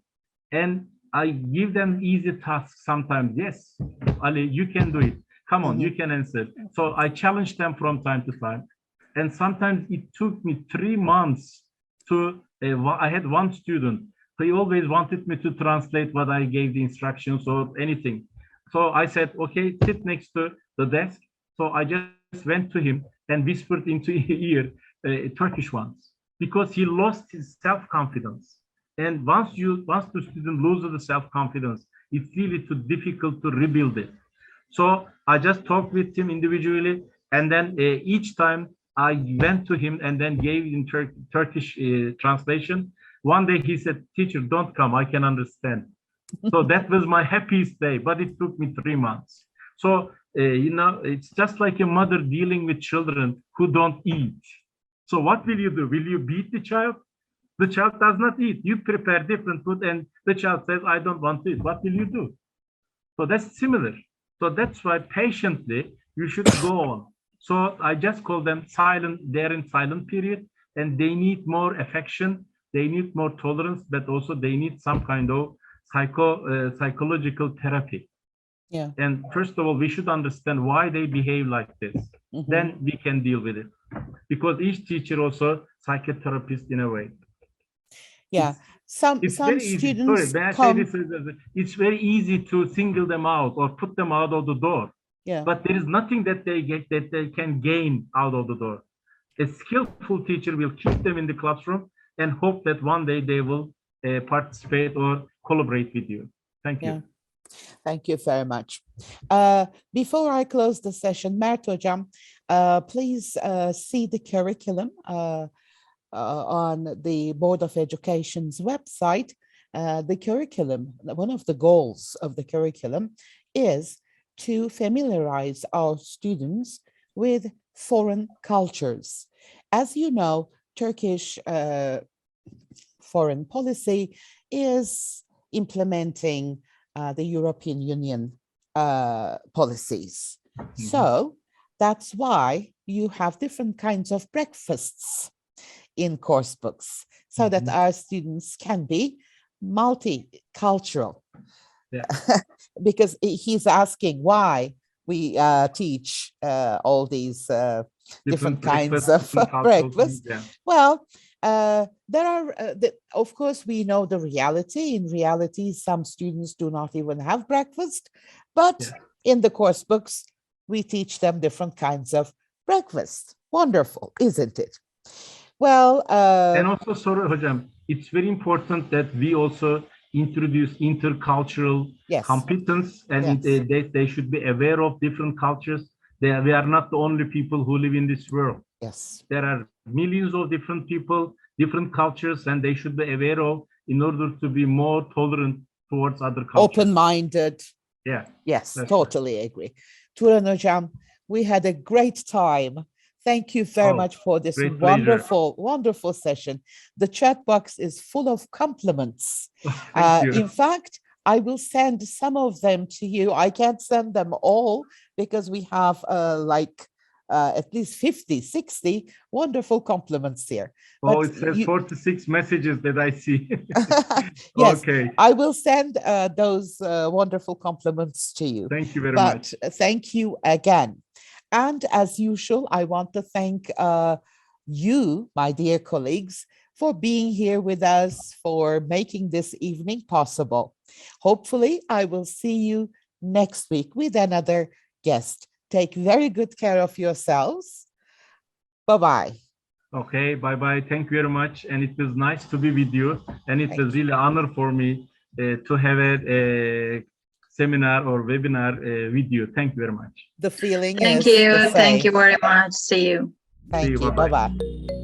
And I give them easy tasks sometimes. Yes, Ali, you can do it. Come on, you can answer. So I challenge them from time to time. And sometimes it took me 3 months to, I had one student, he always wanted me to translate what I gave the instructions or anything. So I said, okay, sit next to the desk. So I just went to him and whispered into his ear Turkish ones, because he lost his self-confidence. And once the student loses the self-confidence, it's really too difficult to rebuild it. So I just talked with him individually, and then each time I went to him and then gave him Turkish translation. One day he said, teacher, don't come, I can understand. So that was my happiest day, but it took me 3 months. So, it's just like a mother dealing with children who don't eat. So what will you do? Will you beat the child? The child does not eat. You prepare different food and the child says, I don't want to eat. What will you do? So that's similar. So that's why patiently you should go on. So I just call them silent, they're in silent period, and they need more affection, they need more tolerance, but also they need some kind of psychological therapy. Yeah. And first of all, we should understand why they behave like this. Then we can deal with it. Because each teacher also psychotherapist in a way. Yeah. Some students come. It's very easy to single them out or put them out of the door. Yeah. But there is nothing that they can gain out of the door. A skillful teacher will keep them in the classroom and hope that one day they will participate or collaborate with you. Thank you. Yeah. Thank you very much. Before I close the session, Mert Hocam, please see the curriculum on the Board of Education's website. The curriculum, one of the goals of the curriculum is to familiarize our students with foreign cultures. As you know, Turkish foreign policy is implementing the European Union policies. So that's why you have different kinds of breakfasts in course books so that our students can be multicultural. Yeah. Because he's asking why we teach all these different kinds of breakfast. Yeah. Well, there are, of course, we know the reality. In reality, some students do not even have breakfast, but in the course books, we teach them different kinds of breakfast. Wonderful, isn't it? Well, and also, sorry, Hocam, it's very important that we also introduce intercultural competence, and they should be aware of different cultures. We are not the only people who live in this world. Yes. There are millions of different people, different cultures, and they should be aware of in order to be more tolerant towards other cultures. Open-minded. Yeah. Yes, totally agree. Turan Hocam, we had a great time. Thank you very much for this wonderful, wonderful session. The chat box is full of compliments. In fact, I will send some of them to you. I can't send them all because we have at least 50, 60 wonderful compliments here. Oh, it says 46 messages that I see. Yes, okay. I will send those wonderful compliments to you. Thank you very much. Thank you again. And as usual, I want to thank you, my dear colleagues, for being here with us, for making this evening possible. Hopefully, I will see you next week with another guest. Take very good care of yourselves. Bye-bye. Okay, bye-bye. Thank you very much. And it was nice to be with you. And it was really an honor for me to have a seminar or webinar with you. Thank you very much. The feeling Thank is you. the same. Thank you very much. See you. Thank you. Bye-bye.